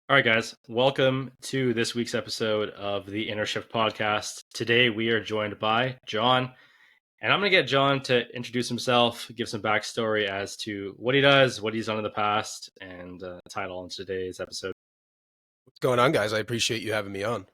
All right, guys, welcome to this week's episode of the Inner Shift podcast. Today we are joined by John, and I'm going to get John to introduce himself, give some backstory as to what he does, what he's done in the past, and tie it all into today's episode. What's going on, guys? I appreciate you having me on.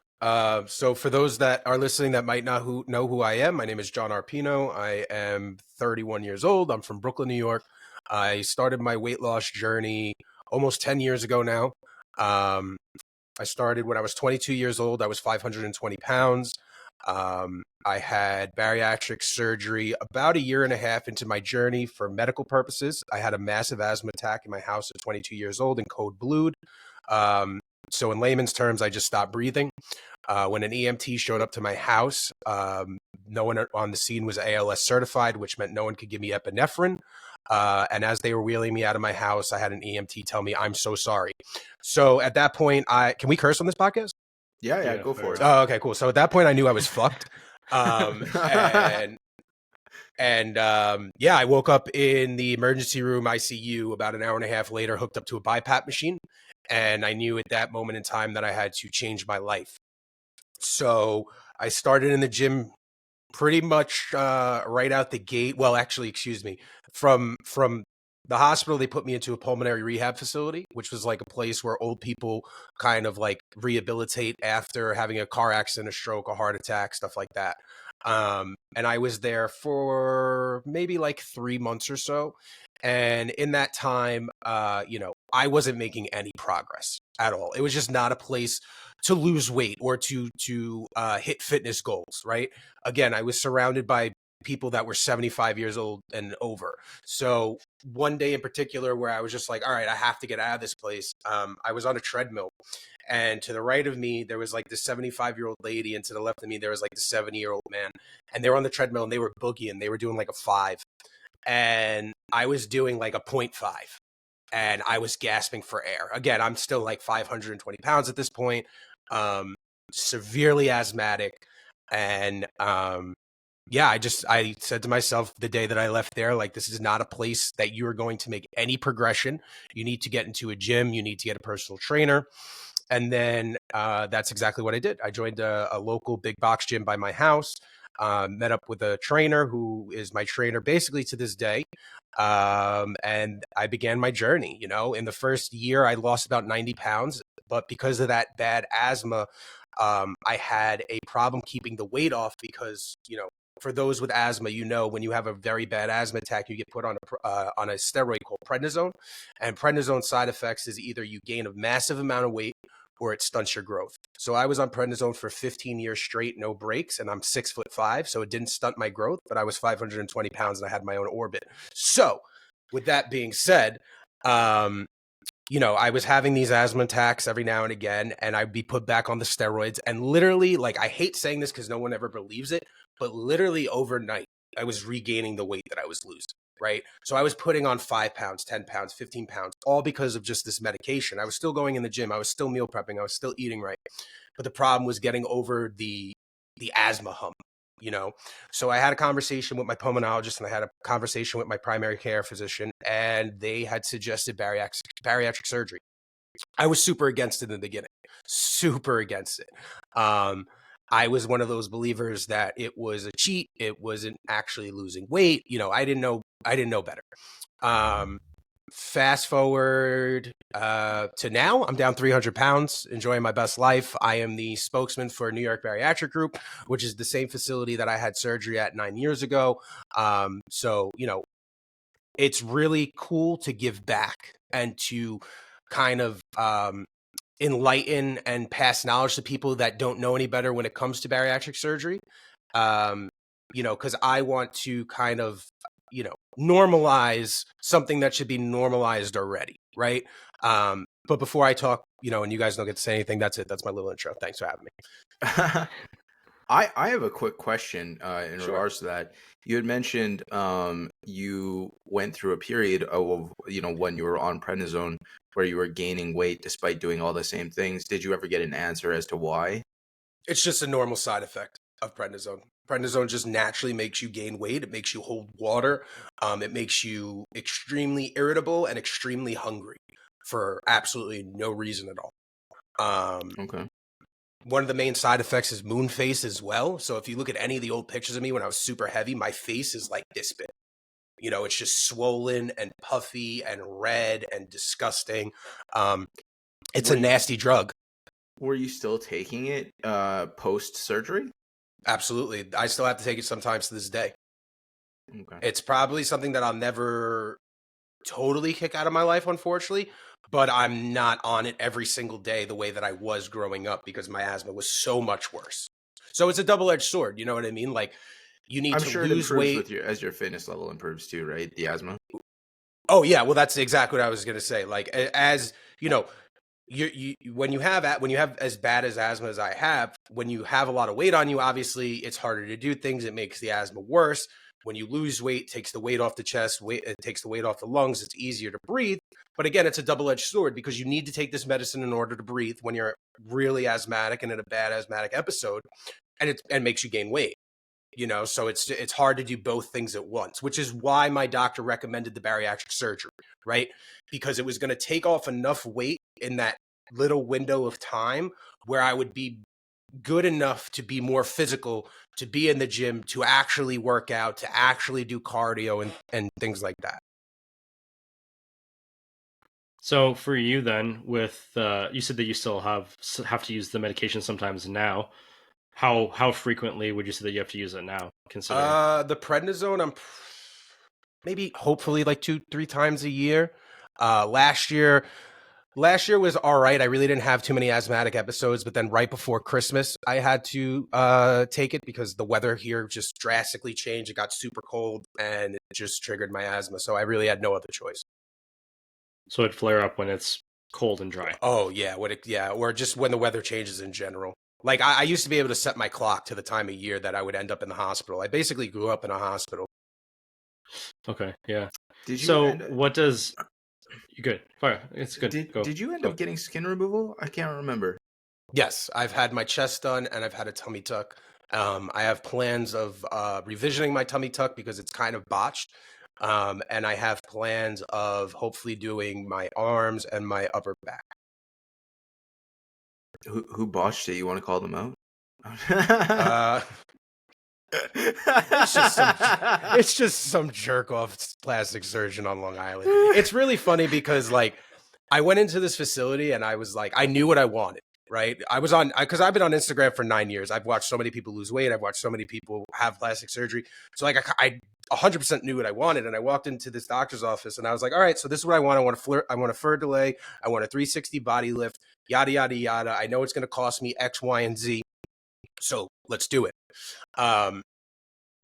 So for those that are listening that might not know who I am, my name is John Arpino. I am 31 years old. I'm from Brooklyn, New York. I started my weight loss journey almost 10 years ago now. I started when I was 22 years old. I was 520 pounds. I had bariatric surgery about a year and a half into my journey for medical purposes. I had a massive asthma attack in my house at 22 years old and code blued. So in layman's terms, I just stopped breathing. When an EMT showed up to my house, no one on the scene was ALS certified, which meant no one could give me epinephrine. And as they were wheeling me out of my house, I had an EMT tell me, "I'm so sorry." So at that point, can we curse on this podcast? Yeah, go for it. Oh, okay, cool. So at that point, I knew I was fucked. Yeah, I woke up in the emergency room ICU about an hour and a half later, hooked up to a BiPAP machine. And I knew at that moment in time that I had to change my life. So I started in the gym pretty much right out the gate. Well, actually, excuse me. From the hospital, they put me into a pulmonary rehab facility, which was like a place where old people kind of like rehabilitate after having a car accident, a stroke, a heart attack, stuff like that. And I was there for maybe like 3 months or so. And in that time, I wasn't making any progress at all. It was just not a place to lose weight or to hit fitness goals, right? Again, I was surrounded by people that were 75 years old and over. So one day in particular where I was just like, all right, I have to get out of this place. I was on a treadmill, and to the right of me, there was like the 75-year-old lady, and to the left of me, there was like the 70-year-old man. And they were on the treadmill and they were boogieing. They were doing like a 5. And I was doing like a 0.5. And I was gasping for air. Again, I'm still like 520 pounds at this point, severely asthmatic. And I said to myself the day that I left there, like, this is not a place that you are going to make any progression. You need to get into a gym. You need to get a personal trainer. And then that's exactly what I did. I joined a local big box gym by my house, met up with a trainer who is my trainer basically to this day. And I began my journey. In the first year, I lost about 90 pounds. But because of that bad asthma, I had a problem keeping the weight off because, for those with asthma, when you have a very bad asthma attack, you get put on a steroid called prednisone. And prednisone side effects is either you gain a massive amount of weight or it stunts your growth. So I was on prednisone for 15 years straight, no breaks, and I'm 6'5", so it didn't stunt my growth, but I was 520 pounds and I had my own orbit. So with that being said, I was having these asthma attacks every now and again, and I'd be put back on the steroids. And literally, like, I hate saying this because no one ever believes it, but literally overnight, I was regaining the weight that I was losing, right? So I was putting on 5 pounds, 10 pounds, 15 pounds, all because of just this medication. I was still going in the gym. I was still meal prepping. I was still eating right. But the problem was getting over the asthma hump. So I had a conversation with my pulmonologist and I had a conversation with my primary care physician, and they had suggested bariatric surgery. I was super against it in the beginning, super against it. I was one of those believers that it was a cheat. It wasn't actually losing weight. I didn't know better. Fast forward to now, I'm down 300 pounds, enjoying my best life. I am the spokesman for New York Bariatric Group, which is the same facility that I had surgery at 9 years ago. So, it's really cool to give back and to kind of enlighten and pass knowledge to people that don't know any better when it comes to bariatric surgery. Because I want to kind of, normalize something that should be normalized already, right? But before I talk, and you guys don't get to say anything, that's it. That's my little intro. Thanks for having me. I have a quick question in Sure. regards to that. You had mentioned you went through a period of, when you were on prednisone where you were gaining weight despite doing all the same things. Did you ever get an answer as to why? It's just a normal side effect of prednisone. Prednisone just naturally makes you gain weight. It makes you hold water. It makes you extremely irritable and extremely hungry for absolutely no reason at all. Okay. One of the main side effects is moon face as well. So if you look at any of the old pictures of me when I was super heavy, my face is like this big. You know, it's just swollen and puffy and red and disgusting. It's a nasty drug. Were you still taking it post surgery? Absolutely. I still have to take it sometimes to this day. Okay. It's probably something that I'll never totally kick out of my life, unfortunately, but I'm not on it every single day the way that I was growing up because my asthma was so much worse. So it's a double-edged sword, you know what I mean? Like, you need I'm to sure it lose improves weight. as your fitness level improves too, right? The asthma. Oh yeah, well that's exactly what I was going to say. Like, as you know, when you have as bad as asthma as I have, when you have a lot of weight on you, obviously it's harder to do things. It makes the asthma worse. When you lose weight, it takes the weight off the chest, it takes the weight off the lungs. It's easier to breathe. But again, it's a double-edged sword because you need to take this medicine in order to breathe when you're really asthmatic and in a bad asthmatic episode, and it makes you gain weight. You know, so it's hard to do both things at once, which is why my doctor recommended the bariatric surgery, right? Because it was going to take off enough weight in that little window of time where I would be good enough to be more physical, to be in the gym, to actually work out, to actually do cardio and things like that. So for you then, with you said that you still have to use the medication sometimes now. How frequently would you say that you have to use it now? Considering The prednisone, I'm maybe hopefully like 2-3 times a year. Last year was all right. I really didn't have too many asthmatic episodes, but then right before Christmas, I had to take it because the weather here just drastically changed. It got super cold and it just triggered my asthma. So I really had no other choice. so it'd flare up when it's cold and dry. Oh yeah, or just when the weather changes in general. Like I used to be able to set my clock to the time of year that I would end up in the hospital. I basically grew up in a hospital. Okay, yeah. Did you So end what does you good? Fire. It's good. did you end up getting skin removal? I can't remember. Yes, I've had my chest done and I've had a tummy tuck. I have plans of revisioning my tummy tuck because it's kind of botched. And I have plans of hopefully doing my arms and my upper back. Who botched it? You want to call them out? It's just some jerk off plastic surgeon on Long Island. It's really funny because like I went into this facility and I was like, I knew what I wanted, right? Because I've been on Instagram for 9 years. I've watched so many people lose weight. I've watched so many people have plastic surgery. So like I 100% knew what I wanted. And I walked into this doctor's office and I was like, all right, so this is what I want. I want a fur delay. I want a 360 body lift, yada, yada, yada. I know it's going to cost me X, Y, and Z. So let's do it.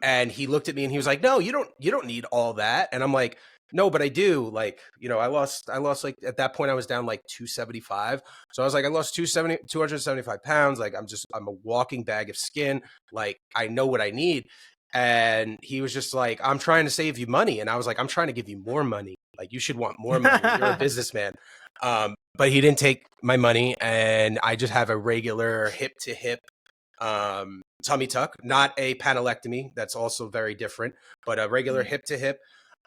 And he looked at me and he was like, no, you don't need all that. And I'm like, no, but I do. Like, you know, I lost like at that point I was down like 275. So I was like, I lost 275 pounds. Like I'm a walking bag of skin. Like I know what I need. And he was just like, I'm trying to save you money. And I was like, I'm trying to give you more money. Like you should want more money. You're a businessman. But he didn't take my money and I just have a regular hip to hip tummy tuck, not a panolectomy. That's also very different, but a regular hip to hip.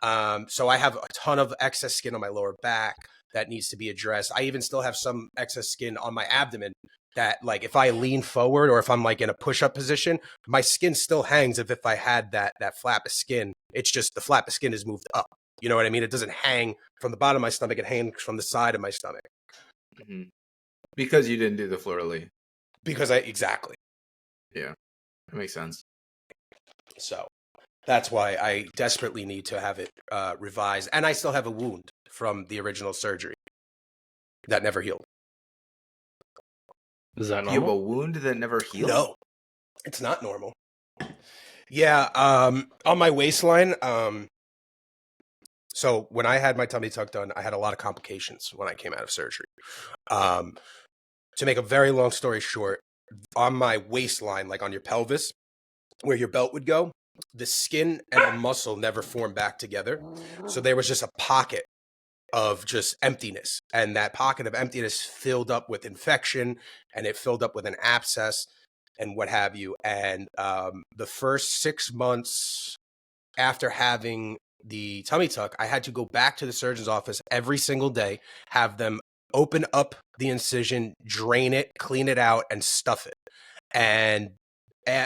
So I have a ton of excess skin on my lower back that needs to be addressed. I even still have some excess skin on my abdomen that like if I lean forward or if I'm like in a push-up position, my skin still hangs as if I had that flap of skin. It's just the flap of skin is moved up. You know what I mean? It doesn't hang from the bottom of my stomach. It hangs from the side of my stomach. Mm-hmm. Because you didn't do the fleur-de-lis. Exactly. Yeah, that makes sense. So that's why I desperately need to have it revised. And I still have a wound from the original surgery that never healed. Is that normal? You have a wound that never healed? No, it's not normal. Yeah, on my waistline. So when I had my tummy tuck done, I had a lot of complications when I came out of surgery. To make a very long story short, on my waistline, like on your pelvis, where your belt would go, the skin and the muscle never formed back together. So there was just a pocket of just emptiness. And that pocket of emptiness filled up with infection and it filled up with an abscess and what have you. And the first 6 months after having the tummy tuck, I had to go back to the surgeon's office every single day, have them open up the incision, drain it, clean it out, and stuff it. And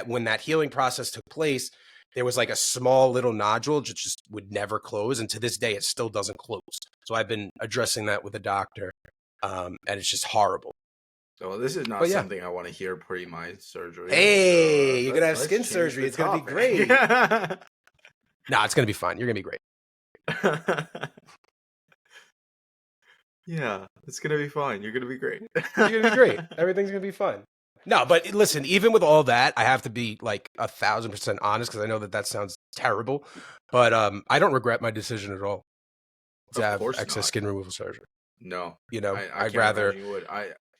when that healing process took place, there was like a small little nodule that just would never close. And to this day, it still doesn't close. So I've been addressing that with a doctor, and it's just horrible. So this is not something I want to hear pre my surgery. Hey, you're going to have skin surgery. It's going to be great. Nah, it's going to be fine. You're going to be great. Yeah, it's going to be fine. You're going to be great. You're going to be great. Everything's going to be fine. No, but listen, even with all that, I have to be like 1,000% honest, because I know that sounds terrible, but I don't regret my decision at all to have excess skin removal surgery. No, you know, I'd rather. You would.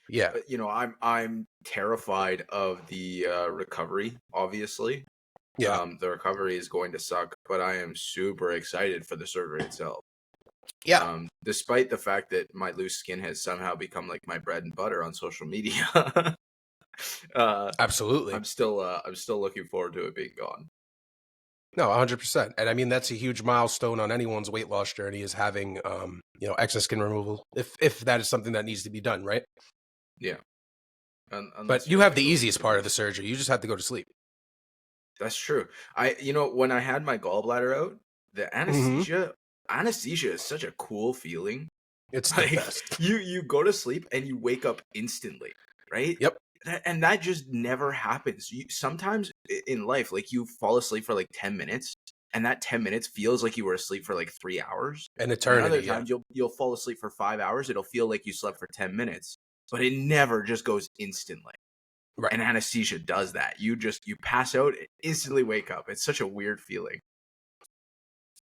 Yeah, you know, I'm terrified of the recovery. Obviously, yeah, the recovery is going to suck, but I am super excited for the surgery itself. Yeah. Despite the fact that my loose skin has somehow become like my bread and butter on social media. Absolutely. I'm still looking forward to it being gone. No, 100%. And I mean, that's a huge milestone on anyone's weight loss journey, is having, excess skin removal, if that is something that needs to be done, right? Yeah. But you have the easiest part of the surgery. You just have to go to sleep. That's true. When I had my gallbladder out, the anesthesia is such a cool feeling. It's the best. You go to sleep and you wake up instantly, right? Yep. And that just never happens. Sometimes in life, like, you fall asleep for like 10 minutes, and that 10 minutes feels like you were asleep for like 3 hours. An eternity. And other times you'll fall asleep for 5 hours. It'll feel like you slept for 10 minutes, but it never just goes instantly. Right. And anesthesia does that. You pass out and instantly wake up. It's such a weird feeling.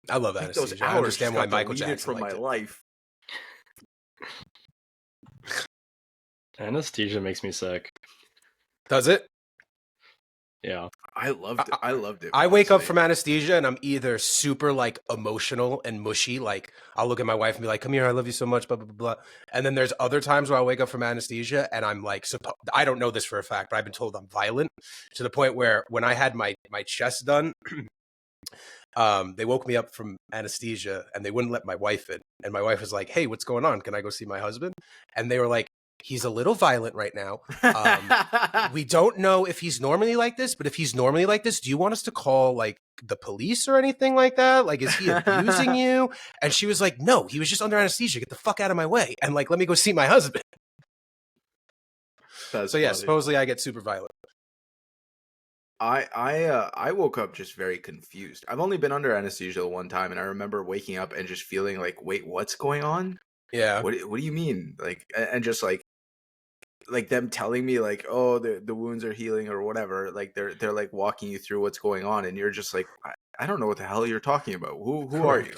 I love anesthesia. I understand why Michael Jackson from my life. Anesthesia makes me sick. Does it? Yeah. I loved it. I loved it. I wake up from anesthesia and I'm either super like emotional and mushy, like I'll look at my wife and be like, "Come here, I love you so much, blah, blah, blah, blah." And then there's other times where I wake up from anesthesia and I'm like, I don't know this for a fact, but I've been told I'm violent, to the point where when I had my chest done, they woke me up from anesthesia and they wouldn't let my wife in. And my wife was like, "Hey, what's going on? Can I go see my husband?" And they were like, "He's a little violent right now. We don't know if he's normally like this, but if he's normally like this, do you want us to call like the police or anything like that? Like, is he abusing you?" And she was like, "No, he was just under anesthesia. Get the fuck out of my way. And like, let me go see my husband." That's so yeah, funny. supposedly I get super violent. I woke up just very confused. I've only been under anesthesia one time, and I remember waking up and just feeling like, "Wait, what's going on? Yeah. What do you mean?" Like, and just like them telling me like, "Oh, the wounds are healing," or whatever. Like they're like walking you through what's going on, and you're just like, I don't know what the hell you're talking about. Who are you?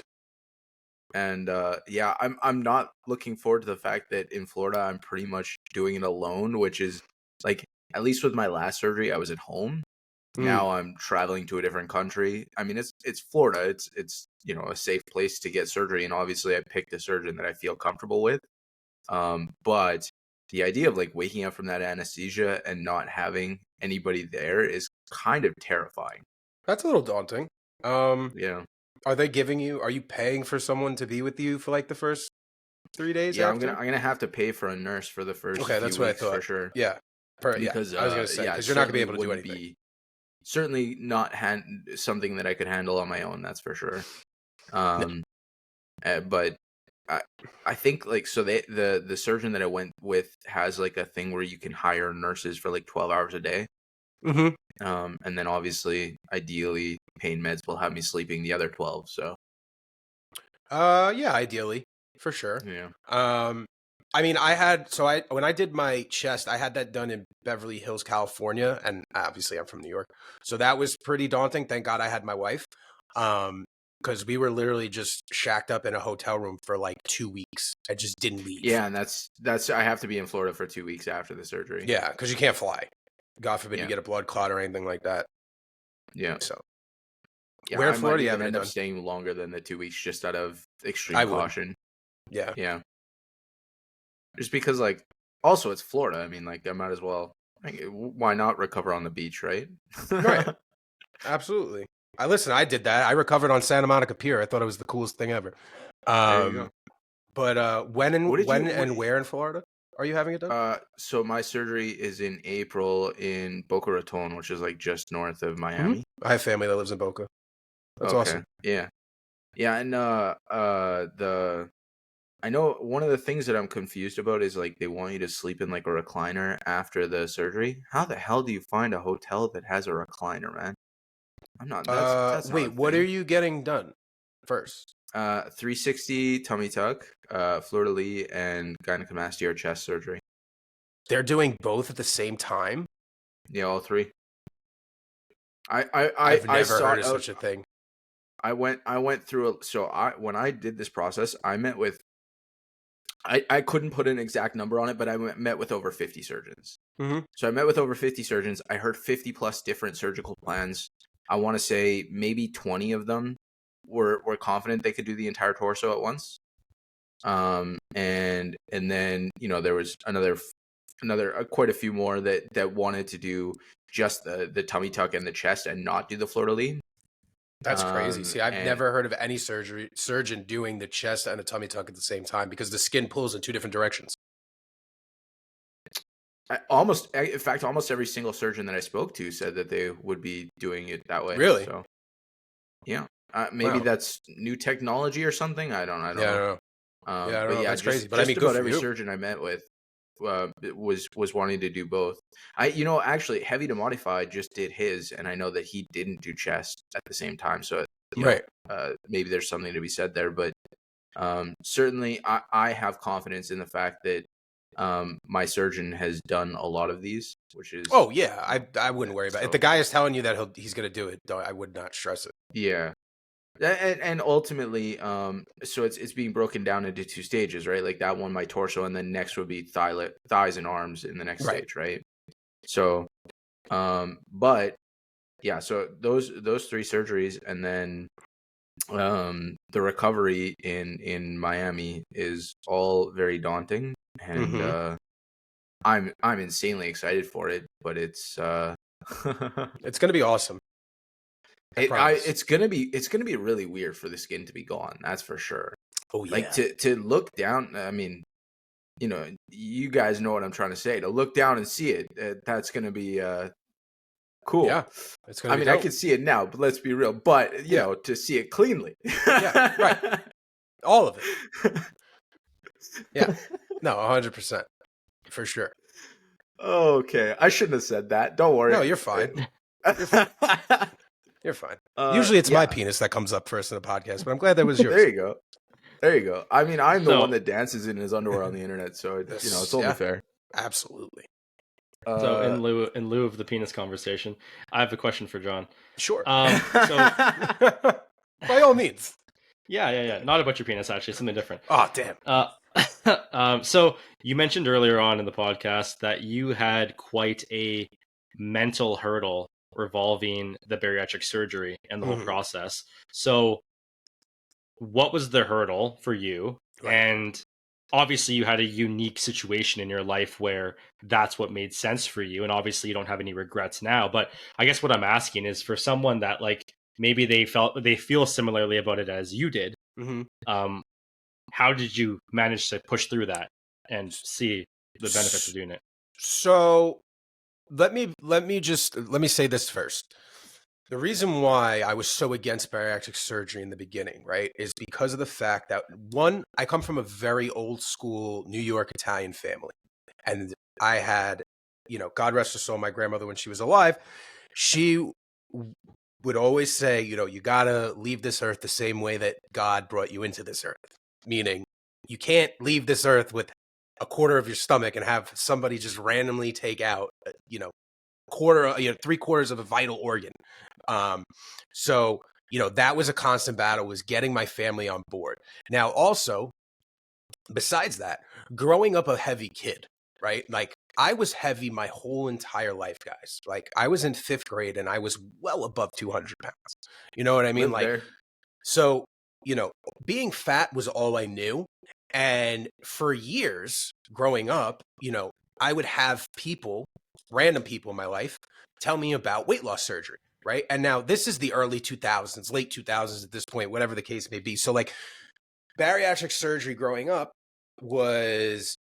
And yeah, I'm not looking forward to the fact that in Florida I'm pretty much doing it alone, which is like, at least with my last surgery I was at home. Now I'm traveling to a different country. I mean, it's Florida. It's a safe place to get surgery, and obviously I picked a surgeon that I feel comfortable with. But the idea of like waking up from that anesthesia and not having anybody there is kind of terrifying. That's a little daunting. Yeah. Are you paying for someone to be with you for like the first 3 days? Yeah, after? I'm gonna have to pay for a nurse for the first. Okay, that's few what I weeks thought for sure. Yeah, because I was gonna say, because you're not gonna be able to do anything. Certainly not something that I could handle on my own. That's for sure. But I think like, so the surgeon that I went with has like a thing where you can hire nurses for like 12 hours a day. Mm-hmm. And then obviously, ideally, pain meds will have me sleeping the other 12. So. Yeah, ideally, for sure. Yeah. I mean, when I did my chest, I had that done in Beverly Hills, California, and obviously I'm from New York, so that was pretty daunting. Thank God I had my wife, because we were literally just shacked up in a hotel room for like 2 weeks. I just didn't leave. Yeah, and that's I have to be in Florida for 2 weeks after the surgery. Yeah, because you can't fly. God forbid you get a blood clot or anything like that. Yeah. So. Yeah, Where in Florida you have end up staying longer than the 2 weeks just out of extreme caution. Yeah. Yeah. Just because, like, also it's Florida. I mean, like, I might as well. Like, why not recover on the beach, right? Right. Absolutely. I did that. I recovered on Santa Monica Pier. I thought it was the coolest thing ever. There you go. But when and What did when you? and where in Florida are you having it done? So my surgery is in April in Boca Raton, which is like just north of Hmm. Miami. I have family that lives in Boca. That's Okay. awesome. Yeah. Yeah, and I know one of the things that I'm confused about is like they want you to sleep in like a recliner after the surgery. How the hell do you find a hotel that has a recliner, man? I'm not. That's not a Wait, what are thing. you getting done first? 360 tummy tuck, fleur-de-lis, and gynecomastia or chest surgery. They're doing both at the same time? Yeah, all three. I've I never heard sought of out. such a thing. I went through. When I did this process, I met with. I couldn't put an exact number on it, but I met with over 50 surgeons. Mm-hmm. So I met with over 50 surgeons. I heard 50 plus different surgical plans. I want to say maybe 20 of them were confident they could do the entire torso at once. And then there was another quite a few more that wanted to do just the tummy tuck and the chest and not do the fleur-de-lis. That's crazy. See, I've And never heard of any surgeon doing the chest and a tummy tuck at the same time because the skin pulls in two different directions. in fact, almost every single surgeon that I spoke to said that they would be doing it that way. Really? So, yeah, maybe Wow. that's new technology or something. I don't Yeah, I know. don't know. Yeah, I don't know. That's crazy. But I mean, good about for every you. surgeon I met with was wanting to do both. Actually, Heavy to Modify just did his, and I know that he didn't do chest at the same time. So, Right. maybe there's something to be said there. But certainly, I have confidence in the fact that my surgeon has done a lot of these, which is Oh yeah, I wouldn't worry about it. If so- the guy is telling you that he's going to do it, I would not stress it. yeah. And ultimately, so it's being broken down into two stages, right? Like that one, my torso, and then next would be thighs and arms in the next Right. stage, right? So, but yeah, so those three surgeries, and then the recovery in Miami is all very daunting, and Mhm. I'm insanely excited for it, but it's It's going to be awesome. I promise. it's gonna be really weird for the skin to be gone. That's for sure. Oh yeah. Like to look down. I mean, you guys know what I'm trying to say. To look down and see it, that's gonna be cool. Yeah, it's going to be I dope. can see it now, but let's be real. But you Yeah. know, to see it cleanly. Yeah, right. All of it. Yeah. No, 100%. For sure. Okay, I shouldn't have said that. Don't worry. No, you're fine. You're fine. Usually it's my penis that comes up first in the podcast, but I'm glad that was yours. There you go. There you go. I mean, I'm the So- one that dances in his underwear on the internet, so it's only Yeah. fair. Absolutely. So in lieu of the penis conversation, I have a question for John. Sure. So By all means. yeah. Not about your penis, actually, something different. Oh, damn. So you mentioned earlier on in the podcast that you had quite a mental hurdle revolving the bariatric surgery and the whole Mhm. process. So what was the hurdle for you? Right. And obviously you had a unique situation in your life where that's what made sense for you. And obviously you don't have any regrets now. But I guess what I'm asking is for someone that like maybe they feel similarly about it as you did. Mhm. How did you manage to push through that and see the benefits of doing it? So let me say this first. The reason why I was so against bariatric surgery in the beginning, right, is because of the fact that one, I come from a very old school New York Italian family. And I had, God rest her soul, my grandmother, when she was alive, she would always say, you got to leave this earth the same way that God brought you into this earth. Meaning, you can't leave this earth with a quarter of your stomach and have somebody just randomly take out, three quarters of a vital organ. So that was a constant battle, was getting my family on board. Now, also, besides that, growing up a heavy kid, right? Like I was heavy my whole entire life, guys. Like I was in 5th grade and I was well above 200 pounds. You know what I mean? Live there. So, being fat was all I knew. And for years growing up, I would have random people in my life, tell me about weight loss surgery, right? And now this is the early 2000s, late 2000s at this point, whatever the case may be. So like bariatric surgery growing up was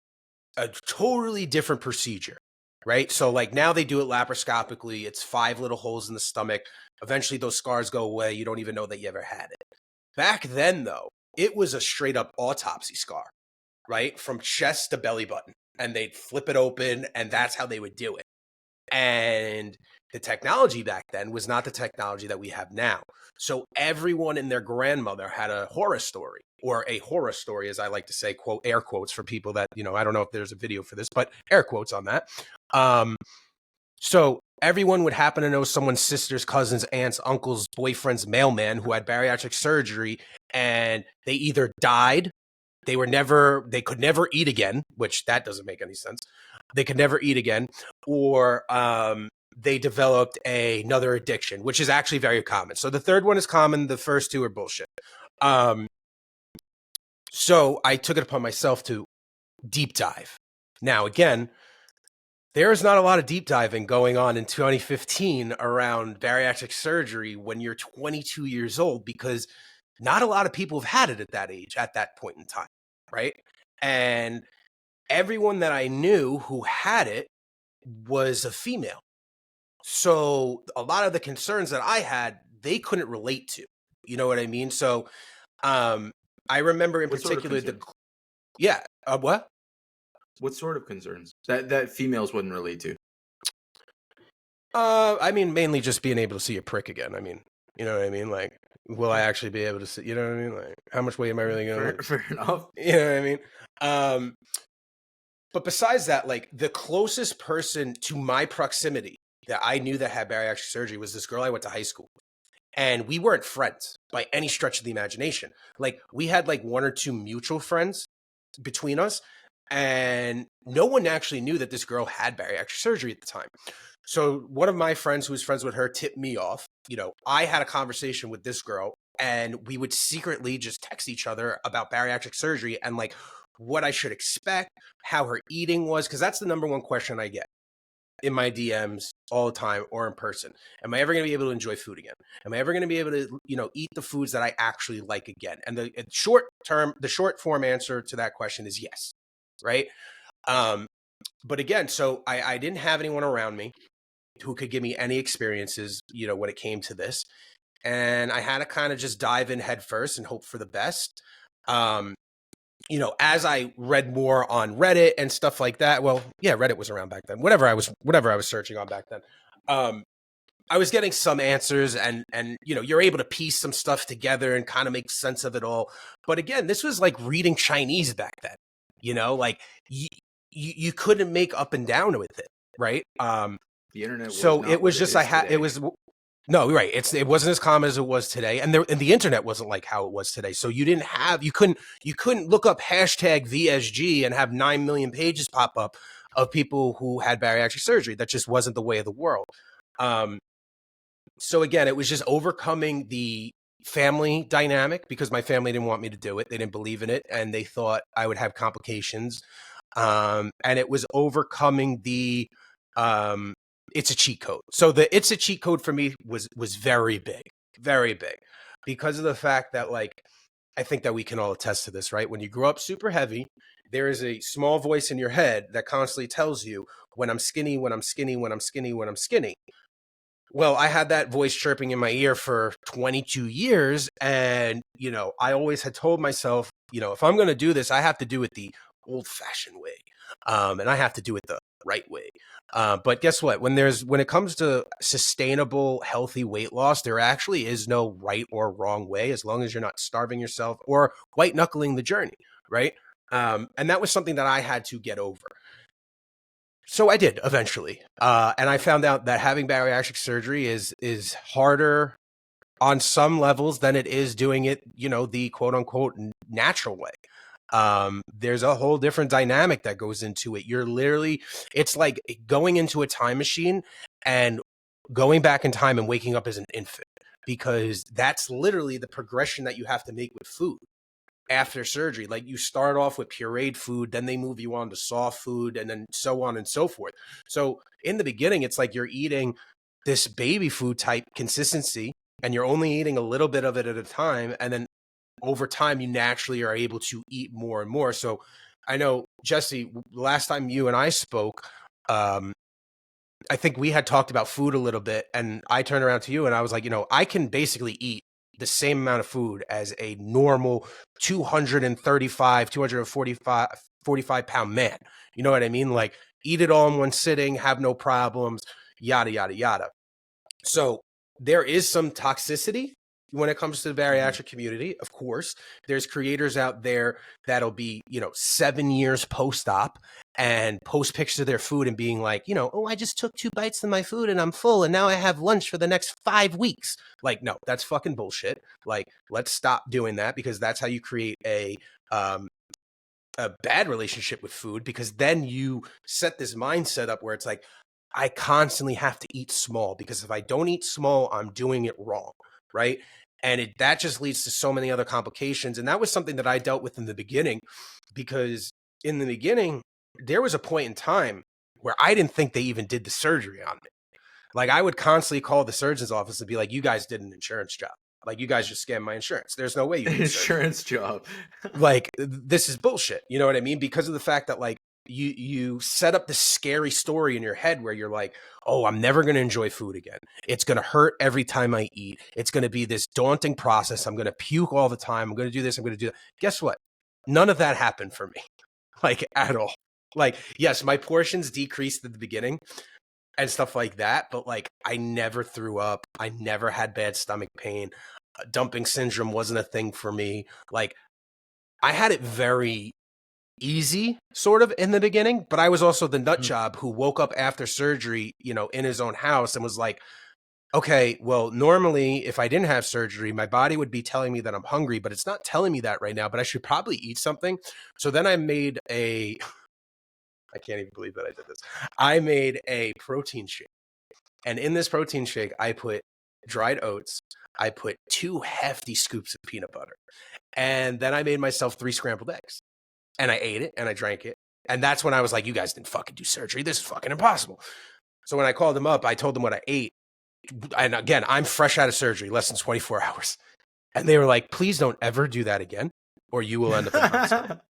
a totally different procedure, right? So like now they do it laparoscopically. It's 5 little holes in the stomach. Eventually those scars go away. You don't even know that you ever had it. Back then though, it was a straight up autopsy scar, right? From chest to belly button. And they'd flip it open and that's how they would do it. And the technology back then was not the technology that we have now. So everyone and their grandmother had a horror story, or a horror story, as I like to say, quote, air quotes for people that, I don't know if there's a video for this, but air quotes on that. So everyone would happen to know someone's sisters, cousins, aunts, uncles, boyfriend's mailman who had bariatric surgery, and they either died, they could never eat again, which that doesn't make any sense. They could never eat again, or they developed another addiction, which is actually very common. So the third one is common. The first 2 are bullshit. So I took it upon myself to deep dive. Now, again, there is not a lot of deep diving going on in 2015 around bariatric surgery when you're 22 years old, because not a lot of people have had it at that age, at that point in time, right? And everyone that I knew who had it was a female. So a lot of the concerns that I had, they couldn't relate to. You know what I mean? So I remember in particular what? What sort of concerns that females wouldn't relate to? I mean, mainly just being able to see a prick again. I mean, you know what I mean? Like, will I actually be able to see? You know what I mean? Like, how much weight am I really going to? Fair enough. You know what I mean? But besides that, like the closest person to my proximity that I knew that had bariatric surgery was this girl I went to high school with. And we weren't friends by any stretch of the imagination. Like we had like 1 or 2 mutual friends between us. And no one actually knew that this girl had bariatric surgery at the time. So one of my friends who was friends with her tipped me off. I had a conversation with this girl and we would secretly just text each other about bariatric surgery and like what I should expect, how her eating was, because that's the number one question I get in my DMs all the time or in person. Am I ever going to be able to enjoy food again? Am I ever going to be able to, eat the foods that I actually like again? And the short form answer to that question is yes. Right. But again, so I didn't have anyone around me who could give me any experiences, when it came to this. And I had to kind of just dive in head first and hope for the best. As I read more on Reddit and stuff like that, well, yeah, Reddit was around back then, whatever I was searching on back then. I was getting some answers and you're able to piece some stuff together and kind of make sense of it all. But again, this was like reading Chinese back then. Like you couldn't make up and down with it, right? The internet was so not it was what just it is today. it was no, right. It wasn't as common as it was today, and the internet wasn't like how it was today. So you couldn't look up hashtag VSG and have 9 million pages pop up of people who had bariatric surgery. That just wasn't the way of the world. So again, it was just overcoming the family dynamic because my family didn't want me to do it. They didn't believe in it and they thought I would have complications. And it was overcoming the, it's a cheat code. So it's a cheat code for me was very big because of the fact that like, I think that we can all attest to this, right? When you grow up super heavy, there is a small voice in your head that constantly tells you when I'm skinny, when I'm skinny, when I'm skinny, when I'm skinny. Well, I had that voice chirping in my ear for 22 years. And, I always had told myself, if I'm going to do this, I have to do it the old fashioned way. And I have to do it the right way. But guess what? When it comes to sustainable, healthy weight loss, there actually is no right or wrong way, as long as you're not starving yourself or white knuckling the journey. Right. And that was something that I had to get over. So I did eventually. And I found out that having bariatric surgery is harder on some levels than it is doing it, the quote unquote natural way. There's a whole different dynamic that goes into it. It's like going into a time machine and going back in time and waking up as an infant, because that's literally the progression that you have to make with food. After surgery, like you start off with pureed food, then they move you on to soft food, and then so on and so forth. So in the beginning, it's like you're eating this baby food type consistency, and you're only eating a little bit of it at a time. And then over time, you naturally are able to eat more and more. So I know, Jesse, last time you and I spoke, I think we had talked about food a little bit, and I turned around to you and I was like, I can basically eat the same amount of food as a normal 235, 45 pound man. You know what I mean? Like, eat it all in one sitting, have no problems, yada, yada, yada. So there is some toxicity when it comes to the bariatric community. Of course, there's creators out there that'll be, 7 years post-op and post pictures of their food and being like, oh, I just took 2 bites of my food and I'm full and now I have lunch for the next 5 weeks. Like, no, that's fucking bullshit. Like, let's stop doing that, because that's how you create a bad relationship with food, because then you set this mindset up where it's like, I constantly have to eat small, because if I don't eat small, I'm doing it wrong, right? And that just leads to so many other complications. And that was something that I dealt with in the beginning, because in the beginning, there was a point in time where I didn't think they even did the surgery on me. Like, I would constantly call the surgeon's office and be like, you guys did an insurance job. Like, you guys just scammed my insurance. There's no way you did insurance job. Like, this is bullshit. You know what I mean? Because of the fact that, like, you set up this scary story in your head where you're like, oh, I'm never going to enjoy food again. It's going to hurt every time I eat. It's going to be this daunting process. I'm going to puke all the time. I'm going to do this. I'm going to do that. Guess what? None of that happened for me, like, at all. Like, yes, my portions decreased at the beginning and stuff like that, but, like, I never threw up. I never had bad stomach pain. Dumping syndrome wasn't a thing for me. Like, I had it very easy sort of in the beginning, but I was also the nut job who woke up after surgery, in his own house and was like, okay, well, normally if I didn't have surgery, my body would be telling me that I'm hungry, but it's not telling me that right now, but I should probably eat something. So then I made I can't even believe that I did this. I made a protein shake. And in this protein shake, I put dried oats. I put 2 hefty scoops of peanut butter. And then I made myself 3 scrambled eggs. And I ate it and I drank it. And that's when I was like, you guys didn't fucking do surgery. This is fucking impossible. So when I called them up, I told them what I ate. And again, I'm fresh out of surgery, less than 24 hours. And they were like, please don't ever do that again, or you will end up in the hospital.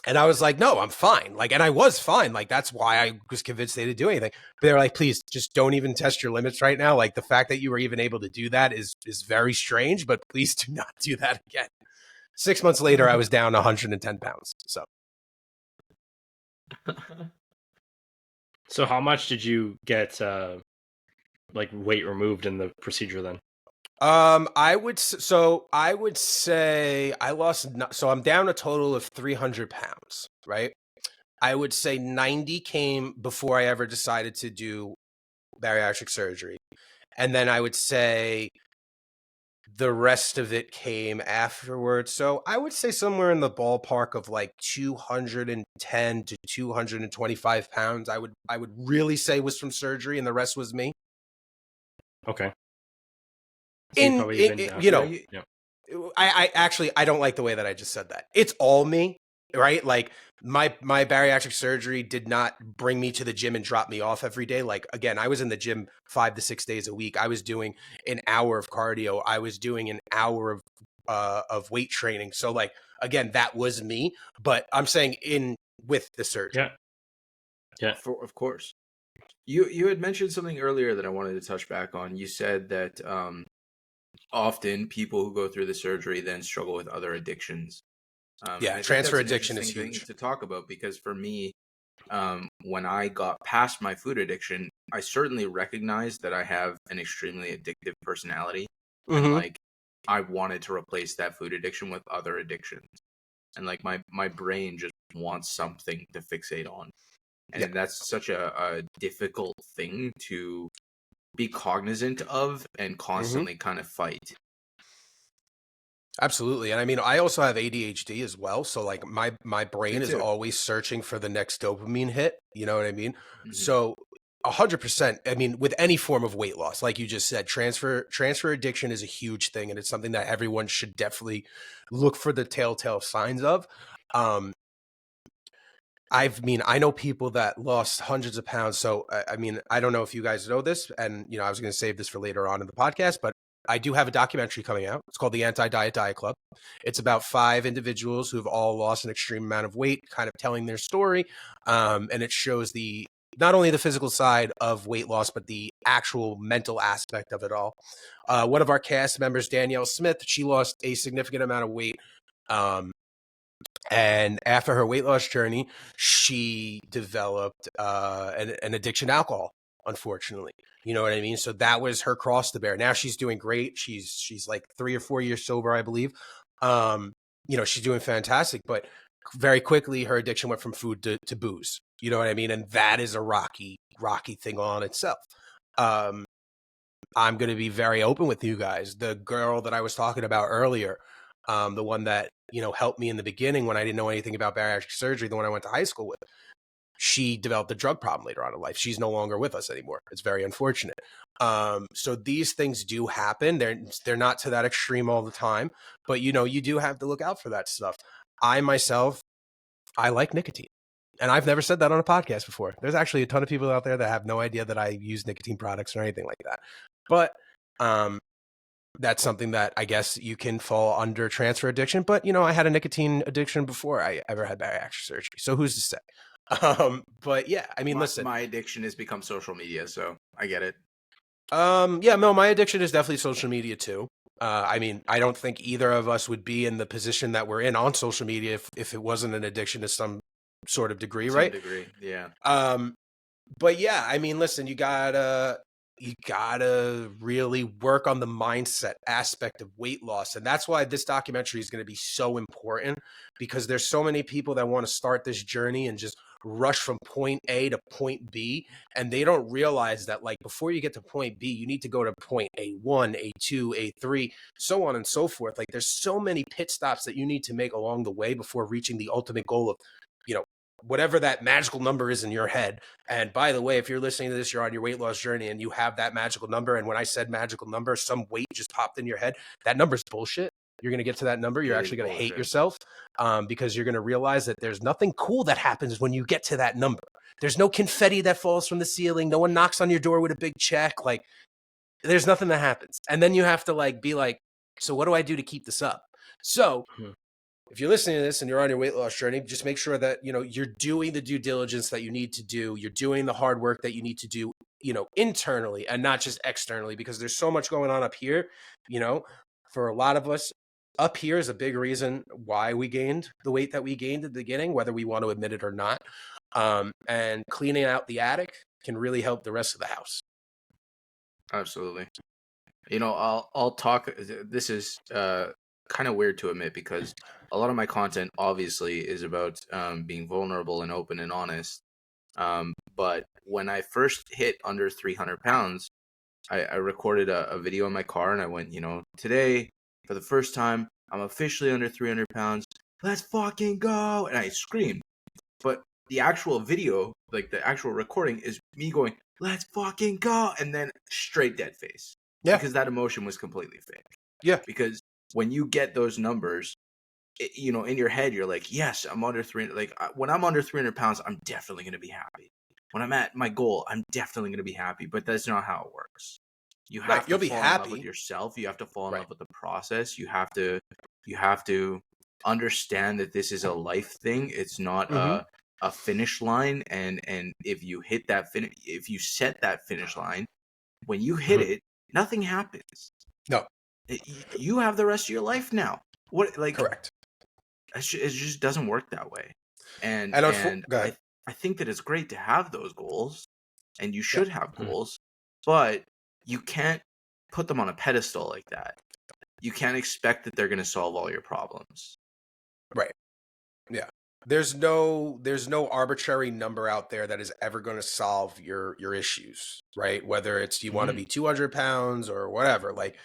And I was like, no, I'm fine. Like, and I was fine. Like, that's why I was convinced they didn't do anything. But they were like, please just don't even test your limits right now. Like, the fact that you were even able to do that is very strange, but please do not do that again. 6 months later, I was down 110 pounds. So how much did you get, like, weight removed in the procedure then? I would say I lost, so I'm down a total of 300 pounds, right? I would say 90 came before I ever decided to do bariatric surgery. And then I would say the rest of it came afterwards. So I would say somewhere in the ballpark of like 210 to 225 pounds. I would really say was from surgery, and the rest was me. Okay. So I actually, I don't like the way that I just said that. It's all me, right? Like, my bariatric surgery did not bring me to the gym and drop me off every day. Like, again, I was in the gym 5 to 6 days a week. I was doing an hour of cardio. I was doing an hour of weight training. So, like, again, that was me, but I'm saying with the surgery. Yeah. Of course. You had mentioned something earlier that I wanted to touch back on. You said that often people who go through the surgery then struggle with other addictions. Transfer addiction is huge to talk about, because for me, when I got past my food addiction, I certainly recognized that I have an extremely addictive personality, and like, I wanted to replace that food addiction with other addictions, and like my brain just wants something to fixate on, and that's such a difficult thing to be cognizant of and constantly kind of fight. Absolutely. And I mean, I also have ADHD as well. So, like, my brain is always searching for the next dopamine hit. You know what I mean? So 100%. I mean, with any form of weight loss, like you just said, transfer addiction is a huge thing. And it's something that everyone should definitely look for the telltale signs of. I know people that lost hundreds of pounds. So, I mean, I don't know if you guys know this, and, I was going to save this for later on in the podcast, but I do have a documentary coming out. It's called the Anti-Diet Diet Club. It's about 5 individuals who have all lost an extreme amount of weight, kind of telling their story. And it shows not only the physical side of weight loss, but the actual mental aspect of it all. One of our cast members, Danielle Smith, she lost a significant amount of weight. And after her weight loss journey, she developed an addiction to alcohol, unfortunately. You know what I mean? So that was her cross to bear. Now she's doing great. She's like 3 or 4 years sober, I believe. She's doing fantastic, but very quickly her addiction went from food to booze. You know what I mean? And that is a rocky thing on itself. I'm going to be very open with you guys. The girl that I was talking about earlier, the one that, helped me in the beginning when I didn't know anything about bariatric surgery, the one I went to high school with, she developed a drug problem later on in life. She's no longer with us anymore. It's very unfortunate. So these things do happen. They're not to that extreme all the time, but you do have to look out for that stuff. I like nicotine. And I've never said that on a podcast before. There's actually a ton of people out there that have no idea that I use nicotine products or anything like that. But that's something that I guess you can fall under transfer addiction. But, I had a nicotine addiction before I ever had bariatric surgery. So who's to say? But yeah, I mean, listen. My addiction has become social media, so I get it. My addiction is definitely social media too. I don't think either of us would be in the position that we're in on social media if it wasn't an addiction to some sort of degree, right? Some degree, yeah. But yeah, I mean, listen, you gotta really work on the mindset aspect of weight loss. And that's why this documentary is going to be so important, because there's so many people that want to start this journey and just rush from point A to point B. And they don't realize that, like, before you get to point B, you need to go to point A1, A2, A3, so on and so forth. Like, there's so many pit stops that you need to make along the way before reaching the ultimate goal of, whatever that magical number is in your head. And by the way, if you're listening to this, you're on your weight loss journey and you have that magical number. And when I said magical number, some weight just popped in your head. That number's bullshit. You're going to get to that number. You're actually going to hate yourself because you're going to realize that there's nothing cool that happens when you get to that number. There's no confetti that falls from the ceiling. No one knocks on your door with a big check. Like, there's nothing that happens. And then you have to be like, so what do I do to keep this up? So if you're listening to this and you're on your weight loss journey, just make sure that, you're doing the due diligence that you need to do. You're doing the hard work that you need to do, internally and not just externally, because there's so much going on up here. For a lot of us, up here is a big reason why we gained the weight that we gained at the beginning, whether we want to admit it or not. And cleaning out the attic can really help the rest of the house. Absolutely. I'll talk. This is kind of weird to admit, because a lot of my content obviously is about being vulnerable and open and honest. But when I first hit under 300 pounds, I recorded a video in my car and I went, today, for the first time, I'm officially under 300 pounds. Let's fucking go. And I screamed. But the actual video, like the actual recording, is me going, let's fucking go. And then straight dead face. Yeah. Because that emotion was completely fake. Yeah. Because when you get those numbers, in your head, you're like, yes, I'm under 300. Like, when I'm under 300 pounds, I'm definitely going to be happy. When I'm at my goal, I'm definitely going to be happy. But that's not how it works. You have to fall in love with yourself. You have to fall in love with the process. You have to understand that this is a life thing. It's not a finish line. And if you hit that if you set that finish line, when you hit it, nothing happens. No. You have the rest of your life now. Correct. It just doesn't work that way. And I think that it's great to have those goals, and you should have goals, but you can't put them on a pedestal like that. You can't expect that they're going to solve all your problems. Right. Yeah. There's no arbitrary number out there that is ever going to solve your issues, right? Whether it's you want to be 200 pounds or whatever, like,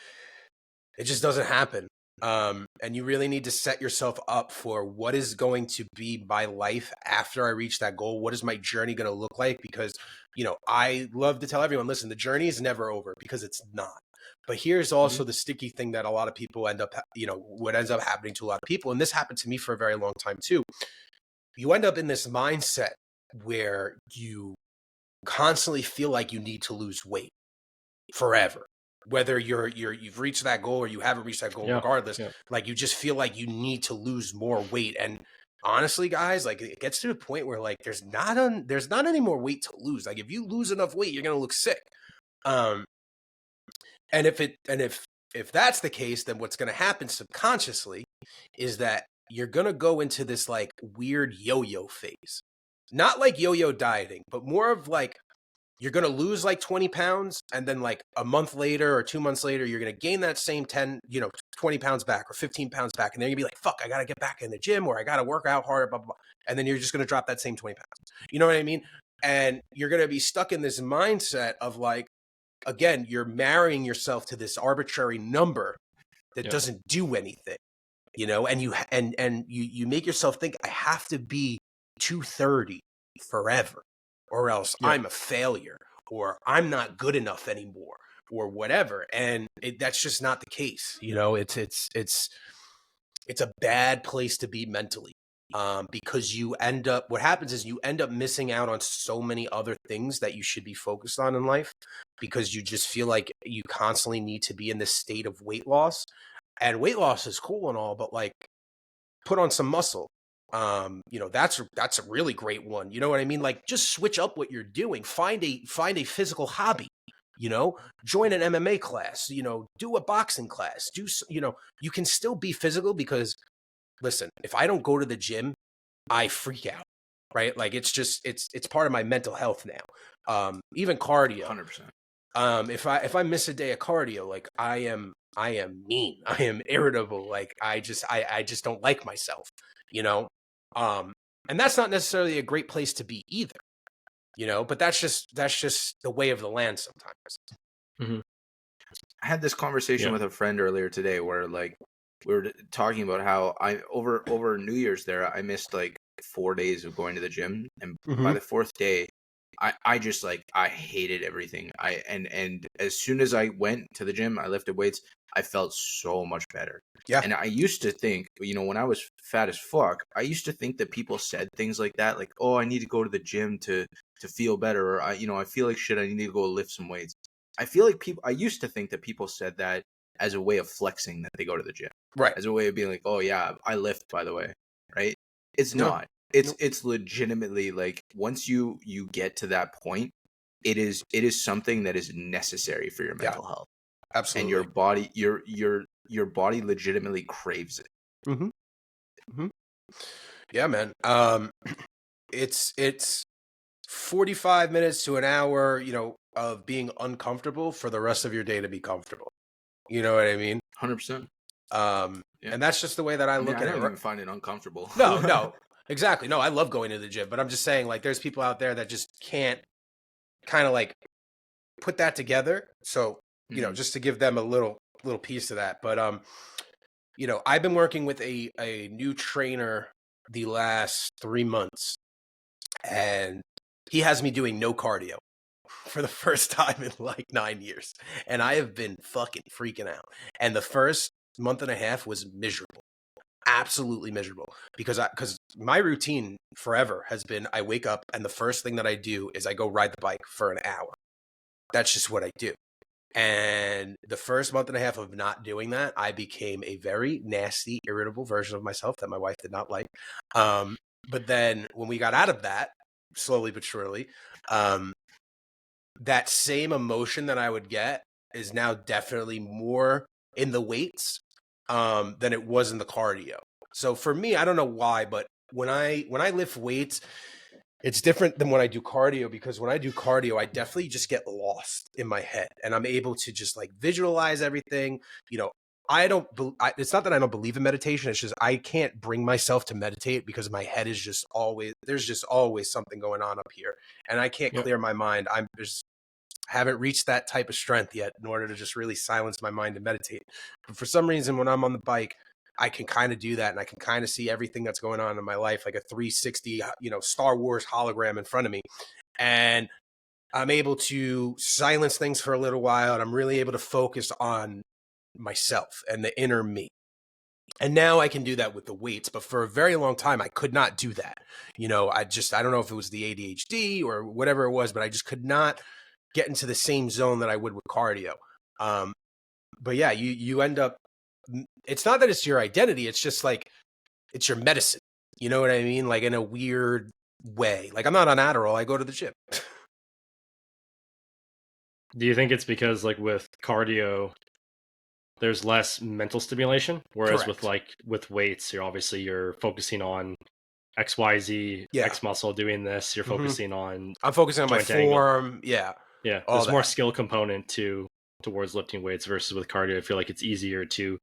it just doesn't happen. And you really need to set yourself up for what is going to be my life after I reach that goal. What is my journey going to look like? Because, I love to tell everyone, listen, the journey is never over, because it's not. But here's also the sticky thing that a lot of people end up, what ends up happening to a lot of people. And this happened to me for a very long time too. You end up in this mindset where you constantly feel like you need to lose weight forever. whether you've reached that goal or you haven't reached that goal, regardless, like you just feel like you need to lose more weight. And honestly, guys, like it gets to a point where like there's not any more weight to lose. Like if you lose enough weight, you're gonna look sick. And if that's the case, then what's gonna happen subconsciously is that you're gonna go into this like weird yo-yo phase. Not like yo-yo dieting, but more of like you're going to lose like 20 pounds and then like a month later or 2 months later, you're going to gain that same 20 pounds back or 15 pounds back. And then you'll be like, fuck, I got to get back in the gym or I got to work out harder, blah, blah, blah. And then you're just going to drop that same 20 pounds. You know what I mean? And you're going to be stuck in this mindset of like, again, you're marrying yourself to this arbitrary number that doesn't do anything, and you make yourself think I have to be 230 forever or else I'm a failure or I'm not good enough anymore or whatever. And that's just not the case. It's a bad place to be mentally, because what happens is you end up missing out on so many other things that you should be focused on in life because you just feel like you constantly need to be in this state of weight loss. And weight loss is cool and all, but like put on some muscle. That's a really great one. You know what I mean? Like just switch up what you're doing. Find a physical hobby, join an MMA class, do a boxing class, you can still be physical because listen, if I don't go to the gym, I freak out, right? Like it's part of my mental health now. Even cardio. 100%. If I miss a day of cardio, like I am mean. I am irritable. Like I just don't like myself, and that's not necessarily a great place to be either, but that's just the way of the land sometimes. Mm-hmm. I had this conversation with a friend earlier today where like we were talking about how I over New Year's there, I missed like 4 days of going to the gym. And by the fourth day, I just like, I hated everything. And as soon as I went to the gym, I lifted weights, I felt so much better. Yeah. And I used to think, when I was fat as fuck, I used to think that people said things like that, like, oh, I need to go to the gym to feel better. Or I feel like shit, I need to go lift some weights. I used to think that people said that as a way of flexing that they go to the gym. Right. As a way of being like, oh yeah, I lift, by the way. Right. It's not. It's legitimately like once you get to that point, it is something that is necessary for your mental health. Absolutely. And your body, your body legitimately craves it. Mm-hmm. Mm-hmm. Yeah, man. It's 45 minutes to an hour, of being uncomfortable for the rest of your day to be comfortable. You know what I mean? 100%. And that's just the way that I look at it. I don't even find it uncomfortable. No, exactly. No, I love going to the gym, but I'm just saying, like, there's people out there that just can't kind of like put that together. So, just to give them a little piece of that. But, I've been working with a new trainer the last 3 months, and he has me doing no cardio for the first time in like 9 years. And I have been fucking freaking out. And the first month and a half was miserable. Absolutely miserable. Because my routine forever has been I wake up and the first thing that I do is I go ride the bike for an hour. That's just what I do. And the first month and a half of not doing that, I became a very nasty, irritable version of myself that my wife did not like. But then when we got out of that, slowly but surely, that same emotion that I would get is now definitely more in the weights than it was in the cardio. So for me, I don't know why, but when I lift weights, it's different than when I do cardio, because when I do cardio, I definitely just get lost in my head and I'm able to just like visualize everything. It's not that I don't believe in meditation. It's just I can't bring myself to meditate because my head is there's just always something going on up here and I can't clear my mind. Haven't reached that type of strength yet in order to just really silence my mind and meditate. But for some reason, when I'm on the bike, I can kind of do that and I can kind of see everything that's going on in my life, like a 360, Star Wars hologram in front of me. And I'm able to silence things for a little while and I'm really able to focus on myself and the inner me. And now I can do that with the weights, but for a very long time, I could not do that. I don't know if it was the ADHD or whatever it was, but I just could not get into the same zone that I would with cardio. But yeah, you end up, it's not that it's your identity. It's just like, it's your medicine. You know what I mean? Like in a weird way. Like I'm not on Adderall. I go to the gym. Do you think it's because like with cardio, there's less mental stimulation, whereas Correct. with weights, you're focusing on XYZ, Yeah. X muscle doing this. You're Mhm. focusing on I'm focusing on my joint angle. form. Yeah. Yeah, All there's more that. skill component towards lifting weights versus with cardio. I feel like it's easier to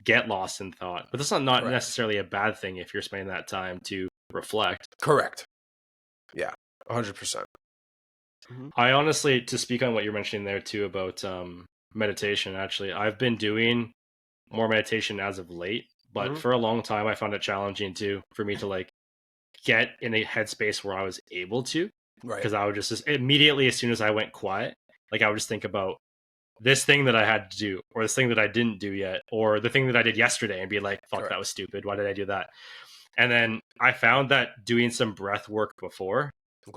get lost in thought, but that's not Correct. necessarily a bad thing if you're spending that time to reflect. Correct. Yeah. 100%. I honestly, to speak on what you're mentioning there too about meditation, actually, I've been doing more meditation as of late, but for a long time, I found it challenging for me to like get in a headspace where I was able to, Right. because I would just immediately, as soon as I went quiet, like I would just think about this thing that I had to do, or this thing that I didn't do yet, or the thing that I did yesterday, and be like, fuck, that was stupid. Why did I do that? And then I found that doing some breath work before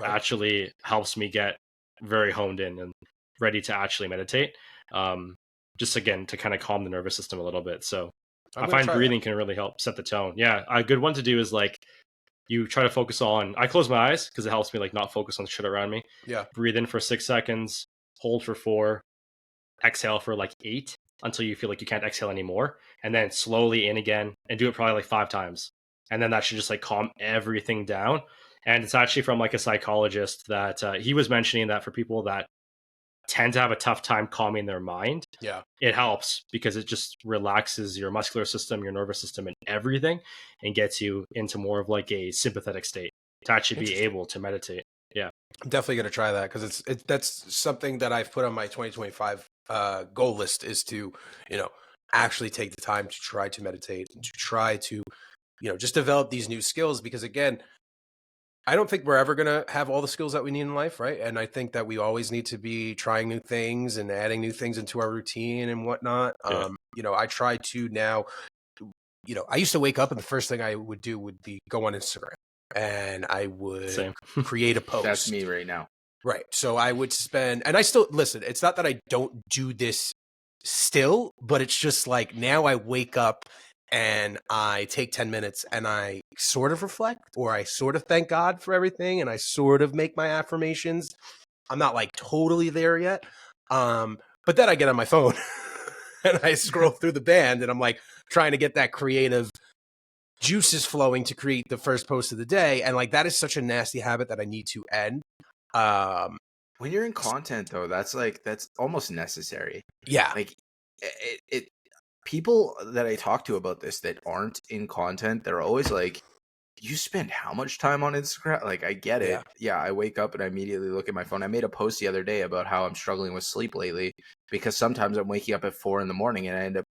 actually helps me get very honed in and ready to actually meditate. Just again, to kind of calm the nervous system a little bit. So I find breathing can really help set the tone. Yeah, a good one to do is like, you try to focus on, I close my eyes because it helps me like not focus on shit around me. Yeah. Breathe in for 6 seconds, hold for 4, exhale for like 8 until you feel like you can't exhale anymore, and then slowly in again, and do it probably like 5 times. And then that should just like calm everything down. And it's actually from like a psychologist that he was mentioning that for people that tend to have a tough time calming their mind, Yeah. it helps because it just relaxes your muscular system, your nervous system, and everything, and gets you into more of like a sympathetic state to actually be able to meditate. Yeah, I'm definitely going to try that because that's something that I've put on my 2025 goal list, is to, actually take the time to try to meditate and to try to, just develop these new skills, because again, I don't think we're ever going to have all the skills that we need in life, right? And I think that we always need to be trying new things and adding new things into our routine and whatnot. Yeah. I try to now, I used to wake up and the first thing I would do would be go on Instagram, and I would create a post. That's me right now. Right. So I would spend, and I still, listen, it's not that I don't do this still, but it's just like now I wake up and I take 10 minutes and I sort of reflect, or I sort of thank God for everything, and I sort of make my affirmations. I'm not like totally there yet. But then I get on my phone and I scroll through the band, and I'm like trying to get that creative juices flowing to create the first post of the day. And like, that is such a nasty habit that I need to end. When you're in content though, that's almost necessary. Yeah. Like it people that I talk to about this that aren't in content, they're always like, you spend how much time on Instagram? Like, I get it. Yeah, I wake up and I immediately look at my phone. I made a post the other day about how I'm struggling with sleep lately, because sometimes I'm waking up at 4 a.m. and I end up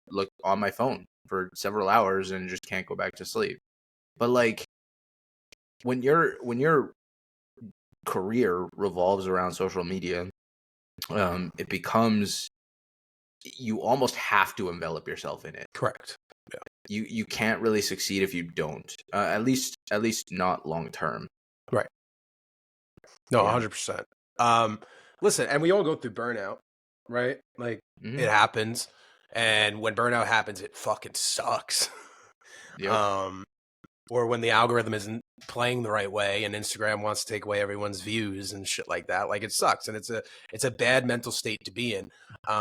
on my phone for several hours and just can't go back to sleep. But like, when your career revolves around social media, it becomes, you almost have to envelop yourself in it. Correct. Yeah. You can't really succeed if you don't. At least not long term. Right. No, 100%. Listen, and we all go through burnout, right? Like, it happens, and when burnout happens, it fucking sucks. Yep. Or when the algorithm isn't playing the right way and Instagram wants to take away everyone's views and shit like that. Like, it sucks. And it's a bad mental state to be in,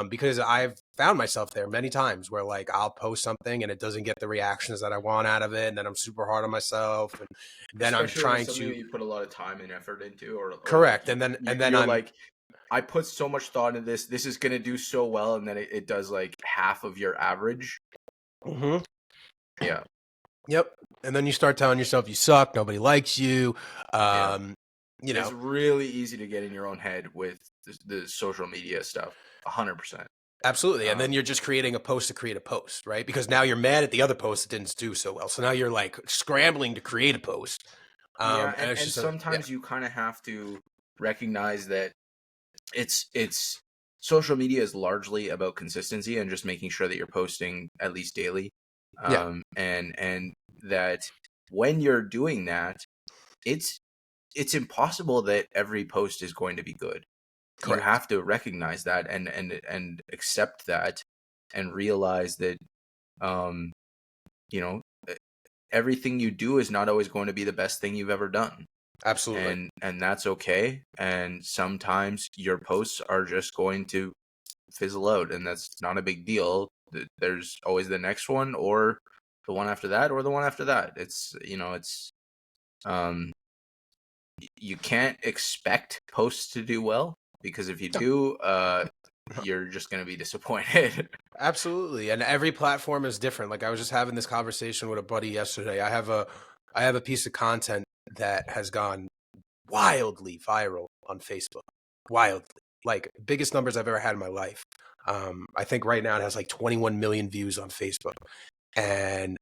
because I've found myself there many times where like I'll post something and it doesn't get the reactions that I want out of it. And then I'm super hard on myself. And then especially I'm trying something to, that you put a lot of time and effort into, or correct. Like and then I'm like, I put so much thought into this. This is going to do so well. And then it does like half of your average. Mm-hmm. Yeah. Yep. And then you start telling yourself you suck, nobody likes you. It's really easy to get in your own head with the social media stuff. 100%. Absolutely. And then you're just creating a post to create a post, right? Because now you're mad at the other post that didn't do so well. So now you're like scrambling to create a post. And sometimes you kind of have to recognize that it's social media is largely about consistency and just making sure that you're posting at least daily. And that when you're doing that, it's impossible that every post is going to be good. you Correct. have to recognize that and accept that and realize that you know, everything you do is not always going to be the best thing you've ever done. Absolutely. And that's okay. And sometimes your posts are just going to fizzle out, and that's not a big deal. There's always the next one, or the one after that, or the one after that. It's um you can't expect posts to do well, because if you do, you're just going to be disappointed. Absolutely. And every platform is different. Like I was just having this conversation with a buddy yesterday. I have a piece of content that has gone wildly viral on Facebook. Wildly. Like biggest numbers I've ever had in my life. I think right now it has like 21 million views on Facebook. And